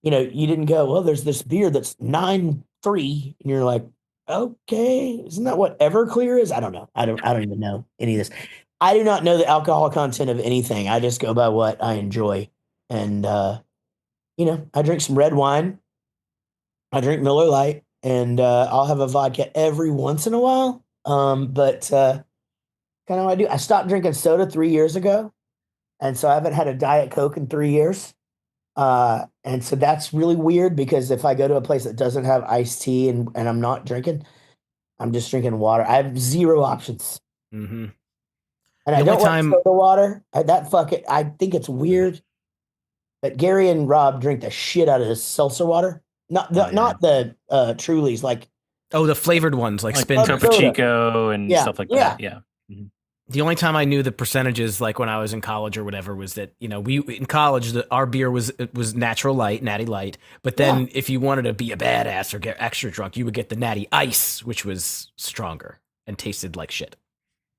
you didn't go, well, there's this beer that's 9.3, and you're like, okay, isn't that what Everclear is? I don't know. I don't even know any of this. I do not know the alcohol content of anything. I just go by what I enjoy. And I drink some red wine. I drink Miller Lite, and I'll have a vodka every once in a while. But kind of what I do. I stopped drinking soda 3 years ago, and so I haven't had a Diet Coke in 3 years. And so that's really weird because if I go to a place that doesn't have iced tea and I'm not drinking, I'm just drinking water. I have zero options. Mm-hmm. And The I don't only like time- soda water. I think it's weird. But Gary and Rob drink the shit out of this seltzer water. Not the Trulies, like Oh, the flavored ones like Like Spin Club Topo soda. Chico and Yeah, stuff like yeah. that. Yeah. Mhm. The only time I knew the percentages, like when I was in college or whatever, was that we in college our beer was natural light, natty light. But Yeah. then if you wanted to be a badass or get extra drunk, you would get the natty ice, which was stronger and tasted like shit.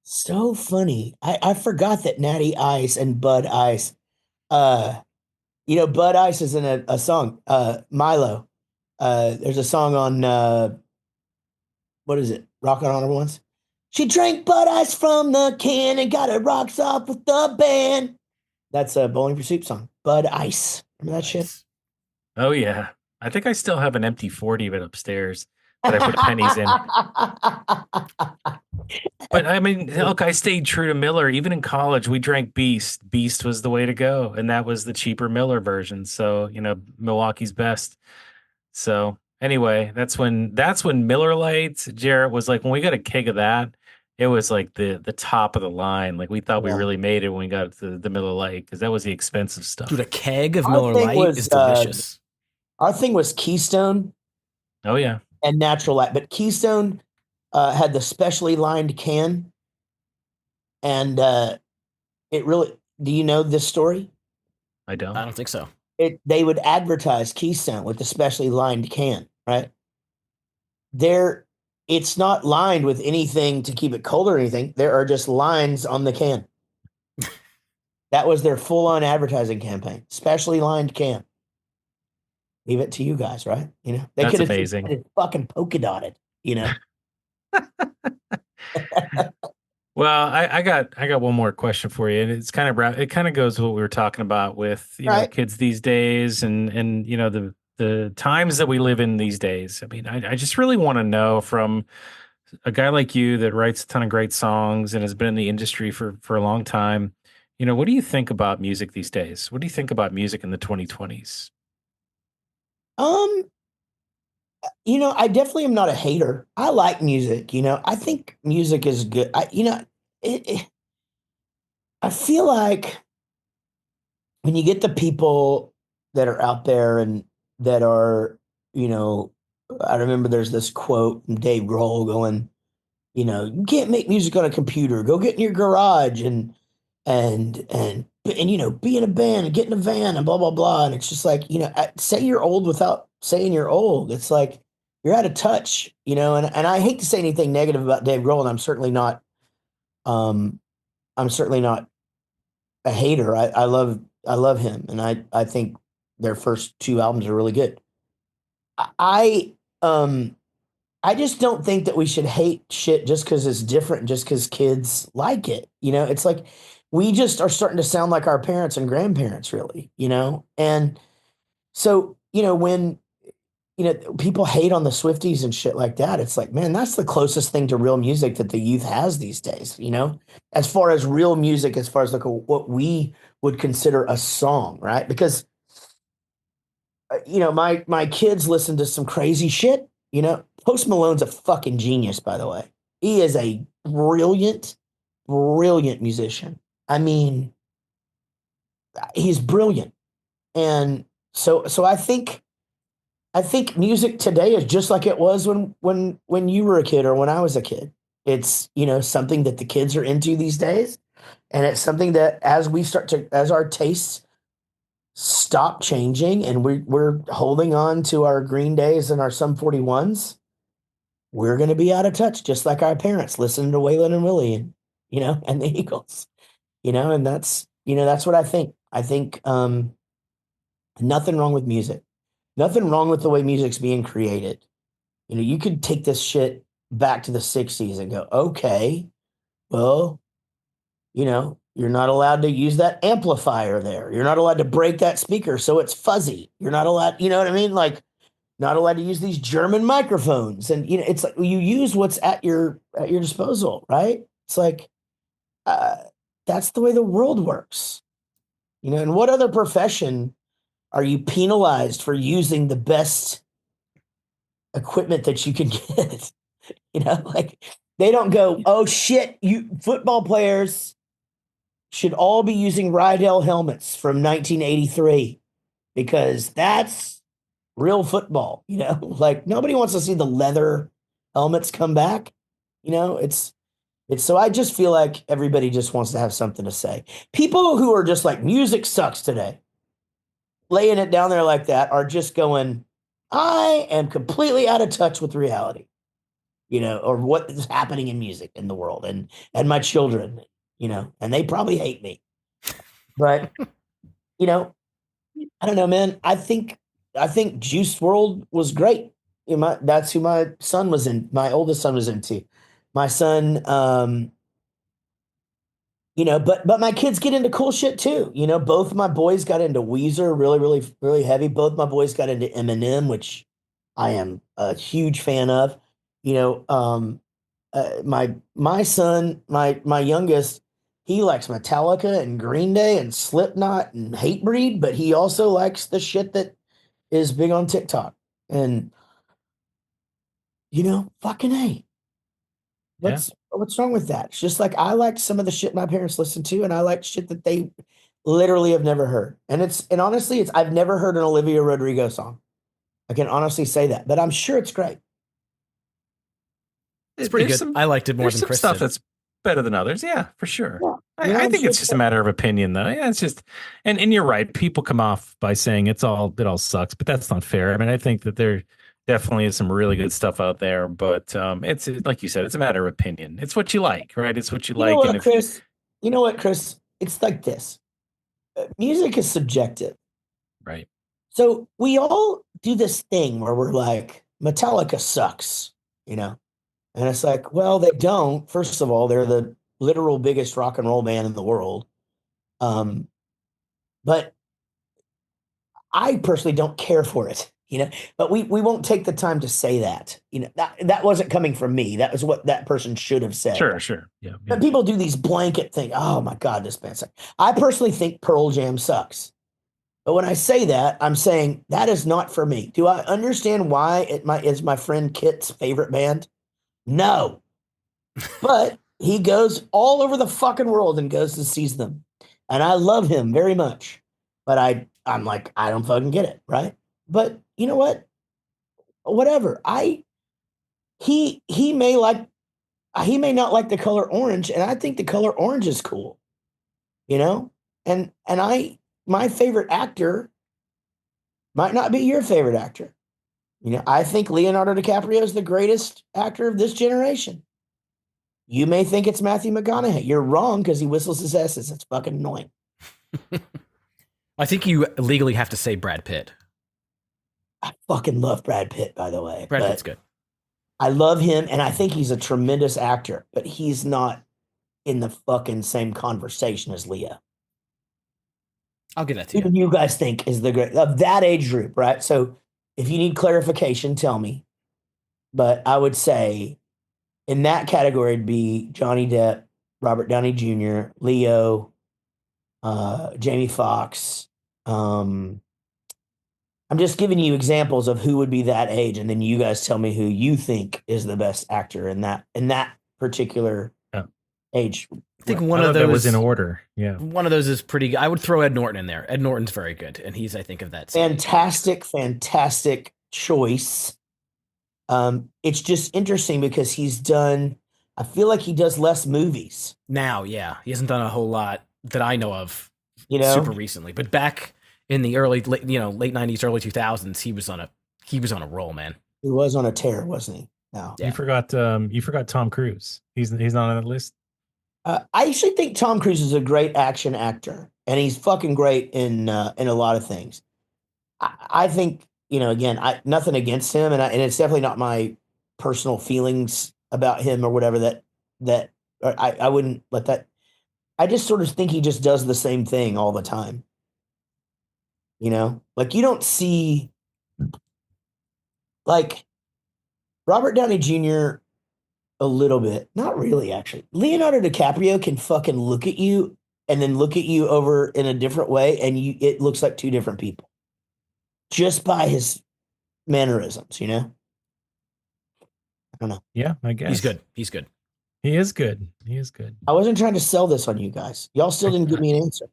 So funny. I forgot that Natty Ice and Bud Ice. Uh, Bud Ice is in a song. Milo. There's a song on what is it? Rock on Honorable Ones. She drank Bud Ice from the can and got her rocks off with the band. That's a Bowling for Soup song. Bud Ice. Remember that shit? Nice. Oh yeah. I think I still have an empty 40 of it upstairs that I put pennies in. But I mean, look, I stayed true to Miller. Even in college, we drank Beast. Beast was the way to go, and that was the cheaper Miller version. So, Milwaukee's best. So anyway, that's when Miller Lights, Jarrett, was like when we got a keg of that, it was like the top of the line. Like we thought we Yeah. really made it when we got to the Miller Lite because that was the expensive stuff. Dude, a keg of Our Miller thing Lite was, is delicious. Our thing was Keystone Oh yeah, and Natural Light, but Keystone had the specially lined can, and it really. Do you know this story? I don't. I don't think so. They would advertise Keystone with the specially lined can, right? There, it's not lined with anything to keep it cold or anything. There are just lines on the can. That was their full-on advertising campaign. Specially lined can. Leave it to you guys, right? They That's could have amazing. fucking polka dotted, Well, I got one more question for you, and it kind of goes with what we were talking about with Right. kids these days, and the times that we live in these days. I mean, I just really want to know from a guy like you that writes a ton of great songs and has been in the industry for a long time. What do you think about music these days? What do you think about music in the 2020s? Um, I definitely am not a hater. I like music, I think music is good. I feel like when you get the people that are out there and that are, you know, I remember there's this quote from Dave Grohl going, you can't make music on a computer. Go get in your garage and be in a band and get in a van and blah blah blah. And it's just like, say you're old without saying you're old. It's like you're out of touch, and I hate to say anything negative about Dave Grohl, and um I'm certainly not a hater. I love him, and I think their first two albums are really good. I um I just don't think that we should hate shit just because it's different, just because kids like it. It's like we just are starting to sound like our parents and grandparents, really. And so when people hate on the Swifties and shit like that, it's like, man, that's the closest thing to real music that the youth has these days. As far as real music, as far as like what we would consider a song, right? Because my kids listen to some crazy shit. Post Malone's a fucking genius, by the way. He is a brilliant, brilliant musician. I mean, he's brilliant. And so I think music today is just like it was when you were a kid or when I was a kid. It's, something that the kids are into these days. And it's something that as our tastes stop changing and we're holding on to our Green Days and our Sum 41s, we're going to be out of touch, just like our parents listening to Waylon and Willie and the Eagles, and that's what I think. I think, nothing wrong with music, nothing wrong with the way music's being created. You could take this shit back to the 60s and go, okay, well, you're not allowed to use that amplifier there. You're not allowed to break that speaker so it's fuzzy. You're not allowed, you know what I mean? Like, not allowed to use these German microphones. And it's like you use what's at your disposal, right? It's like uh, that's the way the world works. And what other profession are you penalized for using the best equipment that you can get? Like they don't go, oh shit, you football players should all be using Rydell helmets from 1983 because that's real football, like nobody wants to see the leather helmets come back. It's It's so I just feel like everybody just wants to have something to say. People who are just like music sucks today, laying it down there like that, are just going, I am completely out of touch with reality, or what is happening in music in the world and my children, and they probably hate me. But, you know, I don't know, man. I think Juice World was great. That's who my son was in. My oldest son was into. My son, but my kids get into cool shit too. Both my boys got into Weezer, really, really, really heavy. Both my boys got into Eminem, which I am a huge fan of. You know, my son, my youngest, he likes Metallica and Green Day and Slipknot and Hatebreed, but he also likes the shit that is big on TikTok. And fucking A. Yeah. What's wrong with that? It's just like I liked some of the shit my parents listened to, and I liked shit that they literally have never heard. And honestly, it's I've never heard an Olivia Rodrigo song. I can honestly say that, but I'm sure it's great. It's pretty good. I liked it more There's than some Chris stuff did. that's better than others. Yeah, for sure. Yeah. I I'm think sure it's just a matter of opinion, though. Yeah, it's just, and you're right. People come off by saying it all sucks, but that's not fair. I mean, I think that there definitely is some really good stuff out there, but it's like you said, it's a matter of opinion. It's what you like, right? It's what you You know like, and what, if Chris? You know what, Chris? It's like this. Music is subjective. right, So we all do this thing where we're like, Metallica sucks, you know? And it's like, well, they don't. First of all, they're the literal biggest rock and roll band in the world. But I personally don't care for it, but we won't take the time to say that. That wasn't coming from me. That was what that person should have said. sure, yeah. But people do these blanket things. Oh my God, this band sucks. I personally think Pearl Jam sucks. But when I say that, I'm saying that is not for me. Do I understand why is my friend Kit's favorite band? No. But he goes all over the fucking world and goes to see them. And I love him very much. But I'm like, I don't fucking get it, right? But you know what? Whatever. He may not like the color orange, and I think the color orange is cool. And my favorite actor might not be your favorite actor. I think Leonardo DiCaprio is the greatest actor of this generation. You may think it's Matthew McConaughey. You're wrong because he whistles his S's. It's fucking annoying. I think you legally have to say Brad Pitt. I fucking love Brad Pitt, by the way. Brad Pitt's good. I love him, and I think he's a tremendous actor, but he's not in the fucking same conversation as Leo. I'll give that to you. Who do you guys think is the great of that age group, right? So if you need clarification, tell me. But I would say in that category, it'd be Johnny Depp, Robert Downey Jr., Leo, Jamie Foxx. I'm just giving you examples of who would be that age, and then you guys tell me who you think is the best actor in that particular age. I think one of those was in order. Yeah, one of those is pretty good. I would throw Ed Norton in there. Ed Norton's very good, and he's, I think, of that. Fantastic choice. It's just interesting because he's done. I feel like he does less movies now. Yeah, he hasn't done a whole lot that I know of, super recently. But back in the late '90s, early 2000s, he was on a roll, man. He was on a tear, wasn't he? No, yeah. You forgot Tom Cruise. He's not on that list. I actually think Tom Cruise is a great action actor, and he's fucking great in a lot of things. I think, again, nothing against him, and it's definitely not my personal feelings about him or whatever that I wouldn't let that. I just sort of think he just does the same thing all the time. Like you don't see like Robert Downey Jr. a little bit, not really actually. Leonardo DiCaprio can fucking look at you and then look at you over in a different way, and it looks like two different people just by his mannerisms. I don't know. Yeah, I guess he's good. He's good. He is good. He is good. I wasn't trying to sell this on you guys. Y'all still didn't give me an answer.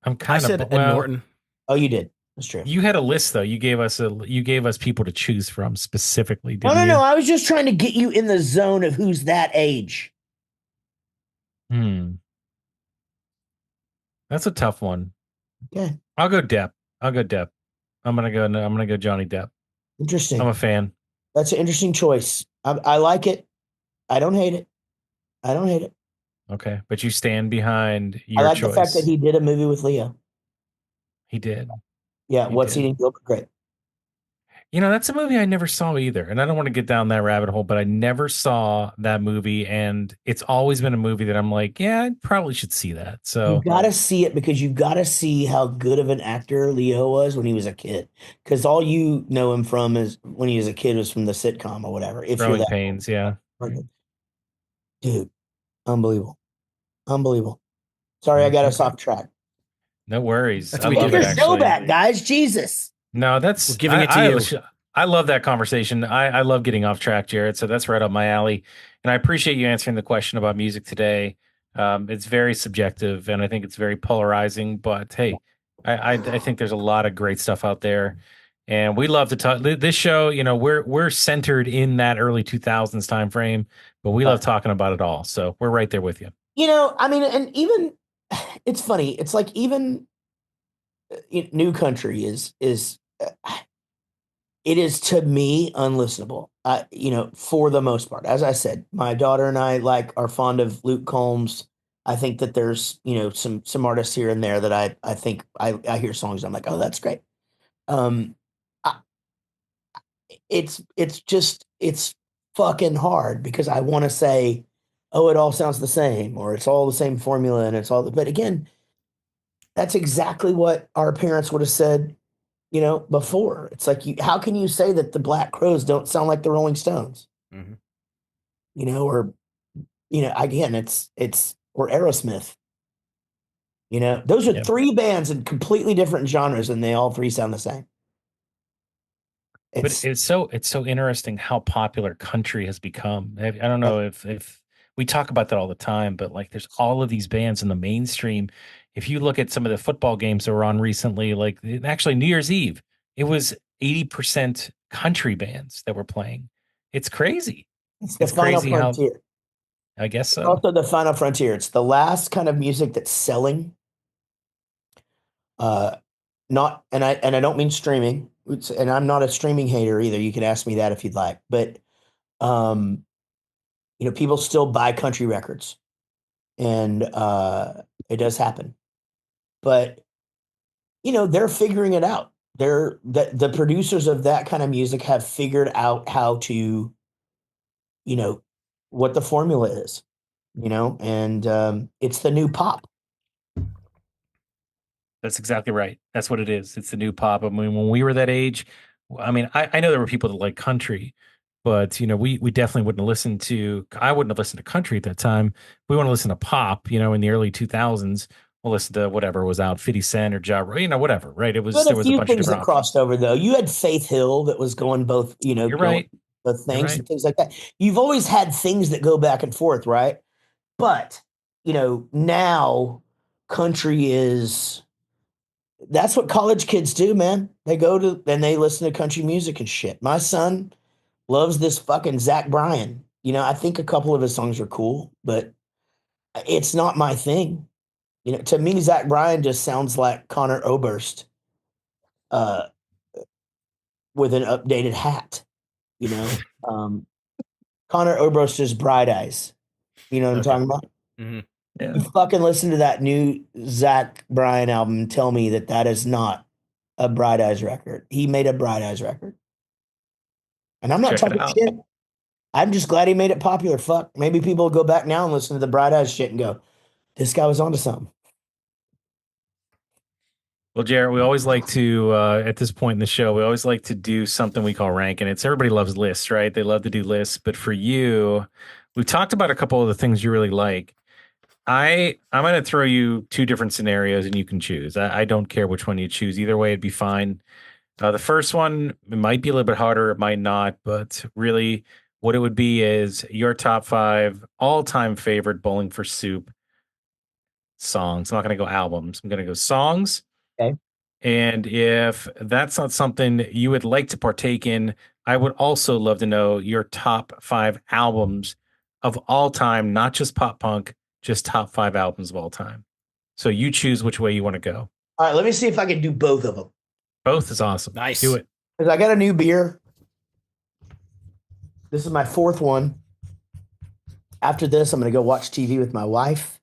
I said Ed Norton. Oh, you did. That's true. You had a list though. You gave us people to choose from specifically. No. I was just trying to get you in the zone of who's that age. Hmm. That's a tough one. Okay, I'll go Depp. I'll go Depp. I'm gonna go Johnny Depp. I'm interesting. a fan. That's an interesting choice. I like it. I don't hate it. I don't hate it. Okay. But you stand behind I your like the fact that choice. he did a movie with Leo. He did. Yeah, He what's did. eating Gilbert Grape? That's a movie I never saw either. And I don't want to get down that rabbit hole, but I never saw that movie. And it's always been a movie that I'm like, yeah, I probably should see that. You've So got to see it because you've got to see how good of an actor Leo was when he was a kid. Because all you know him from is when he was a kid was from the sitcom or whatever. If you're Growing that Pains, yeah. old. Dude, unbelievable, unbelievable. Sorry, I got us Okay. off track. No worries. That's I what we Take love do it your here. show actually. back, guys. Jesus. No, We're giving it to you. I love that conversation. I love getting off track, Jared. So that's right up my alley. And I appreciate you answering the question about music today. It's very subjective, and I think it's very polarizing. But hey, I think there's a lot of great stuff out there, and we love to talk. This show, we're centered in that early 2000s time frame, but we love talking about it all. So we're right there with you. I mean, and even it's funny. It's like even new country is it is to me unlistenable. For the most part, as I said, my daughter and I are fond of Luke Combs. I think that there's some artists here and there that I think I hear songs. I'm like, oh, that's great. Um, I, it's fucking hard because I want to say, oh, it all sounds the same, or it's all the same formula, and it's all. But again, that's exactly what our parents would have said before. It's like, how can you say that the Black Crows don't sound like the Rolling Stones? Mhm. Or, again, or Aerosmith. Those are Yeah. three bands in completely different genres, and they all three sound the same. But It's it's so interesting how popular country has become. I don't know if we talk about that all the time, but like there's all of these bands in the mainstream. If you look at some of the football games that were on recently, like actually New Year's Eve, it was 80% country bands that were playing. It's crazy. it's the It's final crazy how frontier. I guess It's so. also the final frontier. It's the last kind of music that's selling. Uh, not and I don't mean streaming. And I'm not a streaming hater either. You can ask me that if you'd like, but um, people still buy country records, and it does happen. But they're figuring it out. The producers of that kind of music have figured out how to, you know, what the formula is, and it's the new pop. That's exactly right. That's what it is. It's the new pop. I mean, when we were that age, I mean, I know there were people that like country, but we definitely wouldn't listen to. I wouldn't have listened to country at that time. We want to listen to pop. In the early 2000s, we'll listen to whatever was out, 50 Cent or Ja, whatever. Right? You had There a was a few bunch of things different that options. crossed over though. You had Faith Hill that was going both, You're going right. both You're things right. and things like that. You've always had things that go back and forth, right? But now country is that's what college kids do, man. They go to and they listen to country music and shit. My son loves this fucking Zach Bryan. I think a couple of his songs are cool, but it's not my thing. To me, Zach Bryan just sounds like Connor Oberst uh, with an updated hat. You know, Connor Oberst is Bright Eyes. You know what I'm Okay. talking about? Hmm. Yeah. You fucking listen to that new Zach Bryan album and tell me that that is not a Bright Eyes record. He made a Bright Eyes record, and I'm not Check it talking out. shit. I'm just glad he made it popular. Fuck, maybe people will go back now and listen to the Bright Eyes shit and go, "This guy was onto something." Well, Jared, we always like to, at this point in the show, we always like to do something we call ranking. It's everybody loves lists, right? They love to do lists. But for you, we've talked about a couple of the things you really like. I'm going to throw you two different scenarios and you can choose. I don't care which one you choose. Either way, it'd be fine. The first one, it might be a little bit harder, it might not, but really what it would be is your top five all-time favorite Bowling for Soup songs. I'm not going to go albums. I'm going to go songs. Okay. And if that's not something you would like to partake in, I would also love to know your top five albums of all time, not just pop punk, just top 5 albums of all time. So you choose which way you want to go. All right, let me see if I can do both of them. Both is awesome. Nice. Do it. Because I got a new beer. This is my 4th one. After this, I'm going to go watch TV with my wife.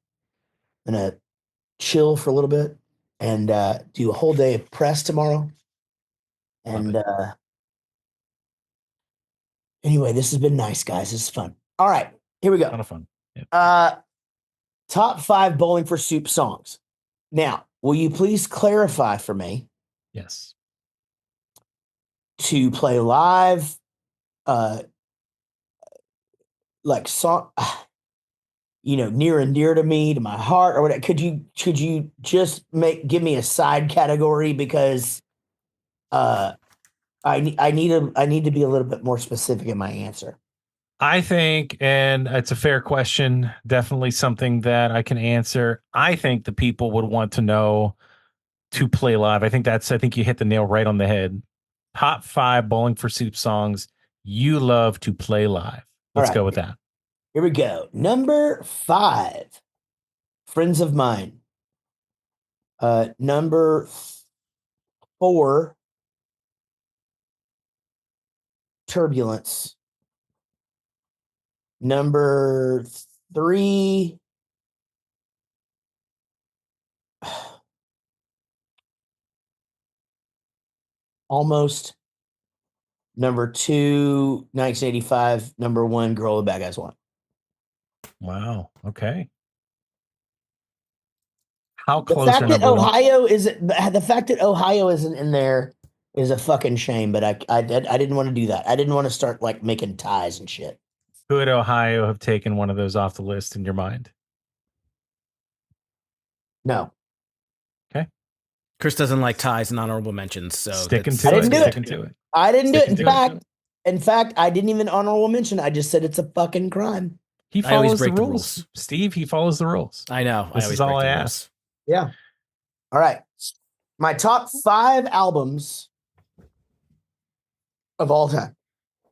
I'm going to chill for a little bit and do a whole day of press tomorrow. And anyway, this has been nice, guys. This is fun. All right, here we A lot go. of fun. Yep. Top 5 Bowling for Soup songs. Now, will you please clarify for me Yes. to play live, like song, near and dear to me, to my heart, or whatever? Could you just give me a side category, because I need to be a little bit more specific in my answer. I think, and it's a fair question, definitely something that I can answer. I think the people would want to know to play live. I think you hit the nail right on the head. Top 5 Bowling for Soup songs you love to play live. Let's go with that. Here we go. Number 5, Friends of Mine. Number 4, Turbulence. Number 3, Almost. Number 2, 1985. Number 1, Girl the Bad Guys Want. Wow. Okay. How The close fact are that number 1? Ohio isn't in there is a fucking shame, but I didn't want to do that. I didn't want to start like making ties and shit. Could Ohio have taken one of those off the list in your mind? No. Okay. Chris doesn't like ties and honorable mentions, so Sticking I didn't do it. Sticking to it. I didn't do it. Sticking to it. In fact, I didn't even honorable mention. I just said it's a fucking crime. He I always follows the break the rules. rules. Steve, he follows the rules. I know. This I always is all break the I rules. ask. Yeah. All right. My top 5 albums of all time.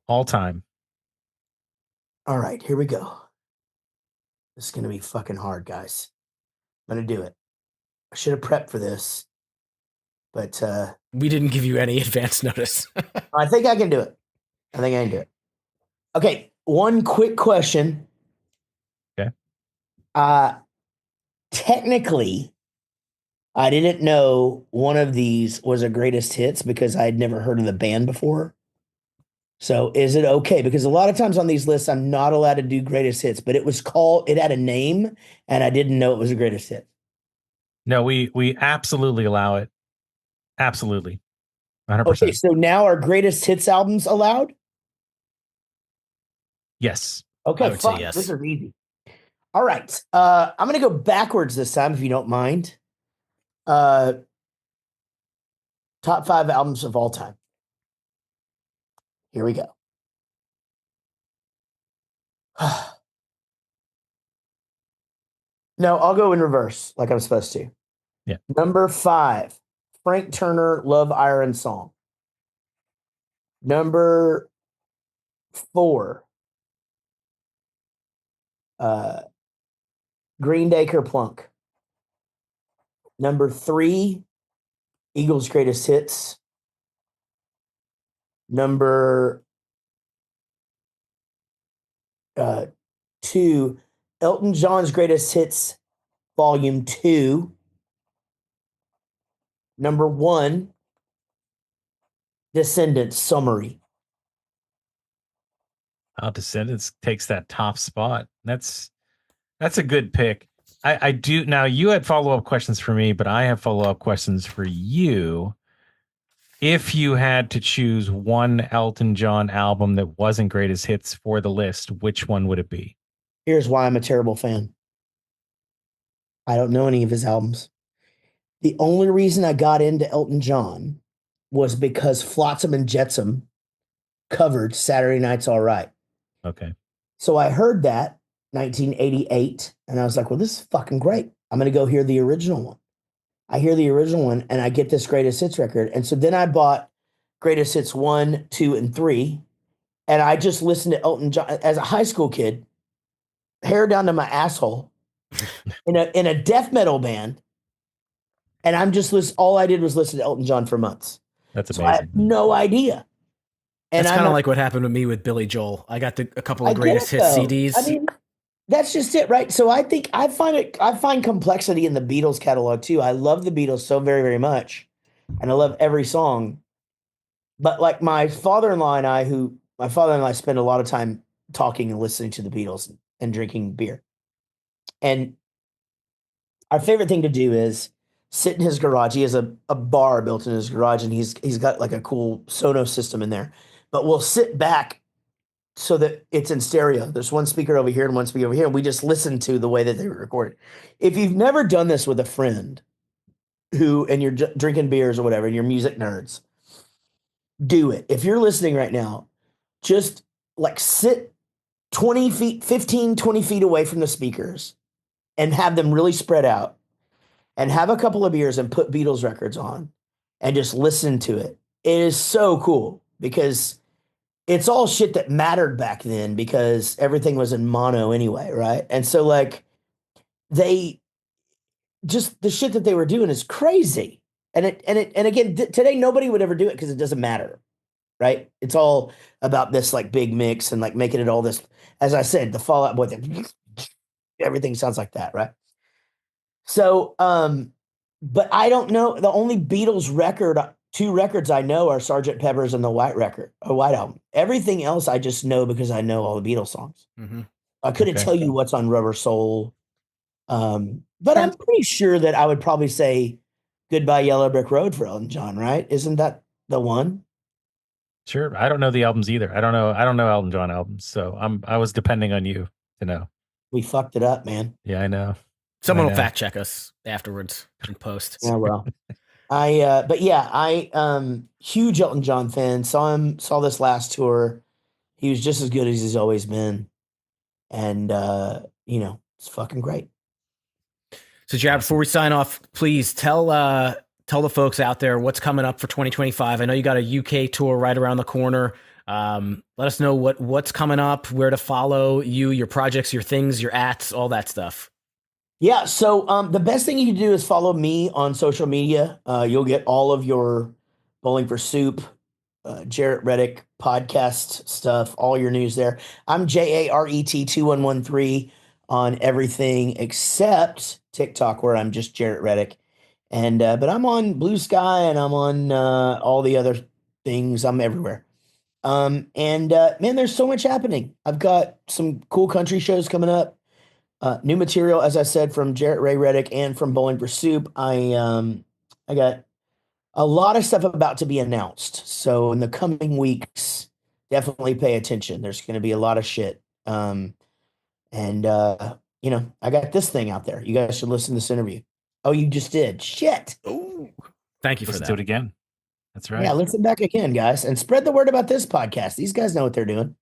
All time. All right, here we go. This is going to be fucking hard, guys. I'm going to do it. I should have prepped for this, but We didn't give you any advance notice. I think I can do it. Okay, one quick question. Okay. Technically, I didn't know one of these was a greatest hits because I had never heard of the band before. So is it okay? Because a lot of times on these lists, I'm not allowed to do greatest hits, but it had a name and I didn't know it was a greatest hit. No, we absolutely allow it. Absolutely. 100%. Okay, so now our greatest hits albums allowed? Yes. Okay, I would say fuck, yes. this is easy. All right. I'm going to go backwards this time, if you don't mind. Top 5 albums of all time. Here we go. No, I'll go in reverse, like I'm supposed to. Yeah. Number 5, Frank Turner, Love Iron Song. Number 4, Green Day Kerplunk. Number 3, Eagles' Greatest Hits. Number 2, Elton John's Greatest Hits, Volume 2. Number 1, Descendants Summary. How Descendants takes that top spot. That's a good pick. I do now. You had follow-up questions for me, but I have follow-up questions for you. If you had to choose one Elton John album that wasn't greatest hits for the list, which one would it be? Here's why I'm a terrible fan. I don't know any of his albums. The only reason I got into Elton John was because Flotsam and Jetsam covered Saturday Night's All Right. Okay. So I heard that 1988, and I was like, well, this is fucking great. I'm going to go hear the original one. I hear the original one, and I get this Greatest Hits record. And so then I bought Greatest Hits 1, 2, and 3, and I just listened to Elton John as a high school kid, hair down to my asshole, in a death metal band, and I'm just all I did was listen to Elton John for months. That's So I have amazing. no idea. And That's I'm kind of like, like what happened with me with Billy Joel. I got a couple I of get greatest it hits though. I CDs. mean, that's just it, right? So I think I find complexity in the Beatles catalog too. I love the Beatles so very, very much, and I love every song. But like my father-in-law and I spend a lot of time talking and listening to the Beatles and drinking beer. And our favorite thing to do is sit in his garage. He has a bar built in his garage, and he's got like a cool Sonos system in there. But we'll sit back so that it's in stereo. There's one speaker over here and one speaker over here, and we just listen to the way that they were recorded. If you've never done this with a friend and you're drinking beers or whatever, and you're music nerds, do it. If you're listening right now, just like sit 20 feet, 15, 20 feet away from the speakers and have them really spread out and have a couple of beers and put Beatles records on and just listen to it. It is so cool because it's all shit that mattered back then because everything was in mono anyway, right? And so like they just the shit that they were doing is crazy. And again, today nobody would ever do it because it doesn't matter, right? It's all about this like big mix and like making it all this, as I said, the Fallout Boy thing. Everything sounds like that, right? So, but I don't know. The only Beatles record, two records I know are Sergeant Pepper's and the White Album. Everything else I just know because I know all the Beatles songs. Mm-hmm. I couldn't Okay. tell you what's on Rubber Soul, but I'm pretty sure that I would probably say Goodbye Yellow Brick Road for Elton John, right? Isn't that the one? Sure. I don't know the albums either. I don't know. I don't know Elton John albums, so I was depending on you to know. We fucked it up, man. Yeah, I know. Someone I will know. fact check us afterwards in post. Yeah, well, but yeah, huge Elton John fan. Saw this last tour. He was just as good as he's always been. And, it's fucking great. So, Jared, before we sign off, please tell the folks out there what's coming up for 2025. I know you got a UK tour right around the corner. Let us know what's coming up, where to follow you, your projects, your things, your ats, all that stuff. Yeah. So the best thing you can do is follow me on social media. You'll get all of your Bowling for Soup, Jaret Reddick podcast stuff, all your news there. I'm JARET2113 on everything except TikTok, where I'm just Jaret Reddick. And but I'm on Blue Sky and I'm on all the other things. I'm everywhere. And man, there's so much happening. I've got some cool country shows coming up. New material, as I said, from Jaret Reddick and from Bowling for Soup. I got a lot of stuff about to be announced. So in the coming weeks, definitely pay attention. There's going to be a lot of shit. And I got this thing out there. You guys should listen to this interview. Oh, you just did. Shit. Oh, thank you for Let's that. do it again. That's right. Yeah, listen back again, guys, and spread the word about this podcast. These guys know what they're doing.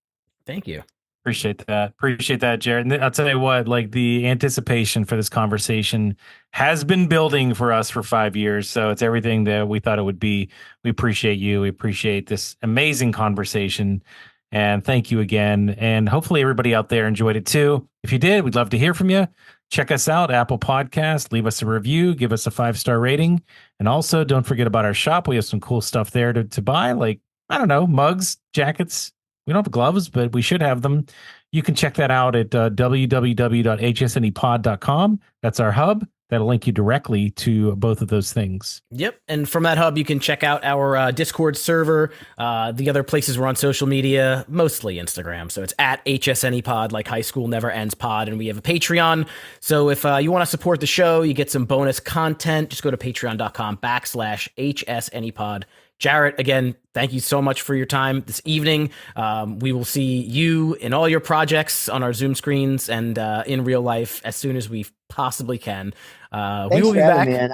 Thank you. Appreciate that, Jared. And I'll tell you what, like the anticipation for this conversation has been building for us for 5 years. So it's everything that we thought it would be. We appreciate you. We appreciate this amazing conversation. And thank you again. And hopefully everybody out there enjoyed it too. If you did, we'd love to hear from you. Check us out, Apple Podcast. Leave us a review. Give us a 5-star rating. And also don't forget about our shop. We have some cool stuff there to buy, like, I don't know, mugs, jackets. We don't have gloves, but we should have them. You can check that out at www.hsnepod.com. That's our hub. That'll link you directly to both of those things. Yep. And from that hub, you can check out our Discord server, the other places we're on social media, mostly Instagram. So it's at HSNEPod, like High School Never Ends Pod. And we have a Patreon. So if you want to support the show, you get some bonus content. Just go to patreon.com/HSNEPod. Jaret, again, thank you so much for your time this evening. We will see you in all your projects on our Zoom screens and in real life as soon as we possibly can. We will be back. Man.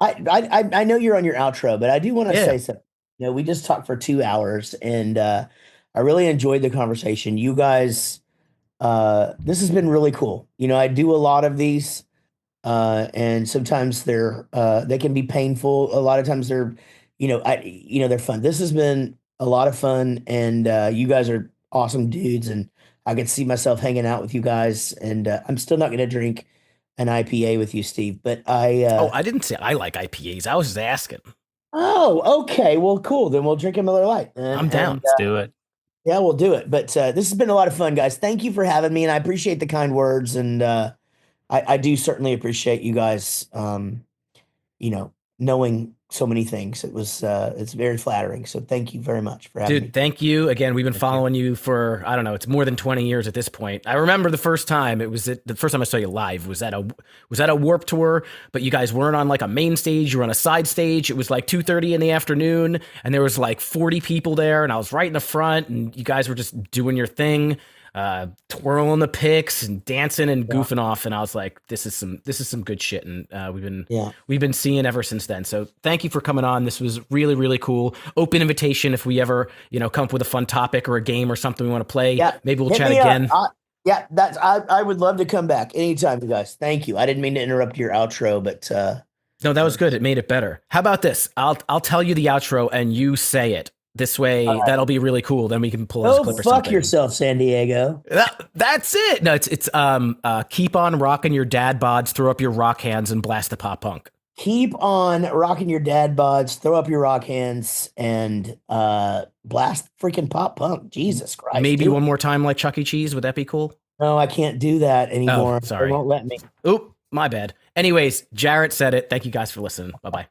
I know you're on your outro, but I do want to say something. We just talked for 2 hours, and I really enjoyed the conversation. You guys, this has been really cool. I do a lot of these, and sometimes they can be painful. A lot of times they're they're fun. This has been a lot of fun, and you guys are awesome dudes, and I could see myself hanging out with you guys. And I'm still not going to drink an IPA with you, Steve. But I didn't say I like IPAs. I was just asking. Oh, okay. Well, cool. Then we'll drink a Miller Lite. I'm down. Let's do it. Yeah, we'll do it. But this has been a lot of fun, guys. Thank you for having me, and I appreciate the kind words. And I do certainly appreciate you guys. Knowing so many things. It's very flattering. So thank you very much for having me. Dude, thank you. Again, we've been following you for, I don't know, it's more than 20 years at this point. I remember the first time I saw you live was at a Warped Tour, but you guys weren't on like a main stage, you were on a side stage. It was like 2:30 in the afternoon and there was like 40 people there and I was right in the front and you guys were just doing your thing. Twirling the picks and dancing and goofing off, and I was like, "This is some good shit." And we've been seeing ever since then. So thank you for coming on. This was really really cool. Open invitation if we ever come up with a fun topic or a game or something we want to play. Yeah, maybe we'll chat again. I would love to come back anytime, you guys. Thank you. I didn't mean to interrupt your outro, but no, that was good. It made it better. How about this? I'll tell you the outro and you say it. This way, that'll be really cool. Then we can pull this clip or something. Fuck yourself, San Diego. That's it. No, it's keep on rocking your dad bods, throw up your rock hands, and blast the pop punk. Keep on rocking your dad bods, throw up your rock hands, and blast freaking pop punk. Jesus Christ. Maybe one more time like Chuck E. Cheese. Would that be cool? No, I can't do that anymore. Oh, sorry. They won't let me. Oop, my bad. Anyways, Jaret said it. Thank you guys for listening. Bye-bye.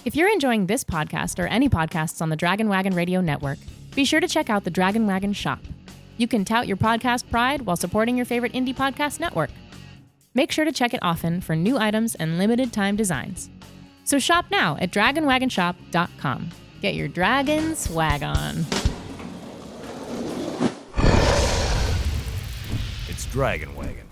If you're enjoying this podcast or any podcasts on the Dragon Wagon Radio Network, be sure to check out the Dragon Wagon shop. You can tout your podcast pride while supporting your favorite indie podcast network. Make sure to check it often for new items and limited time designs. So shop now at dragonwagonshop.com. Get your dragon swag on. It's Dragon Wagon.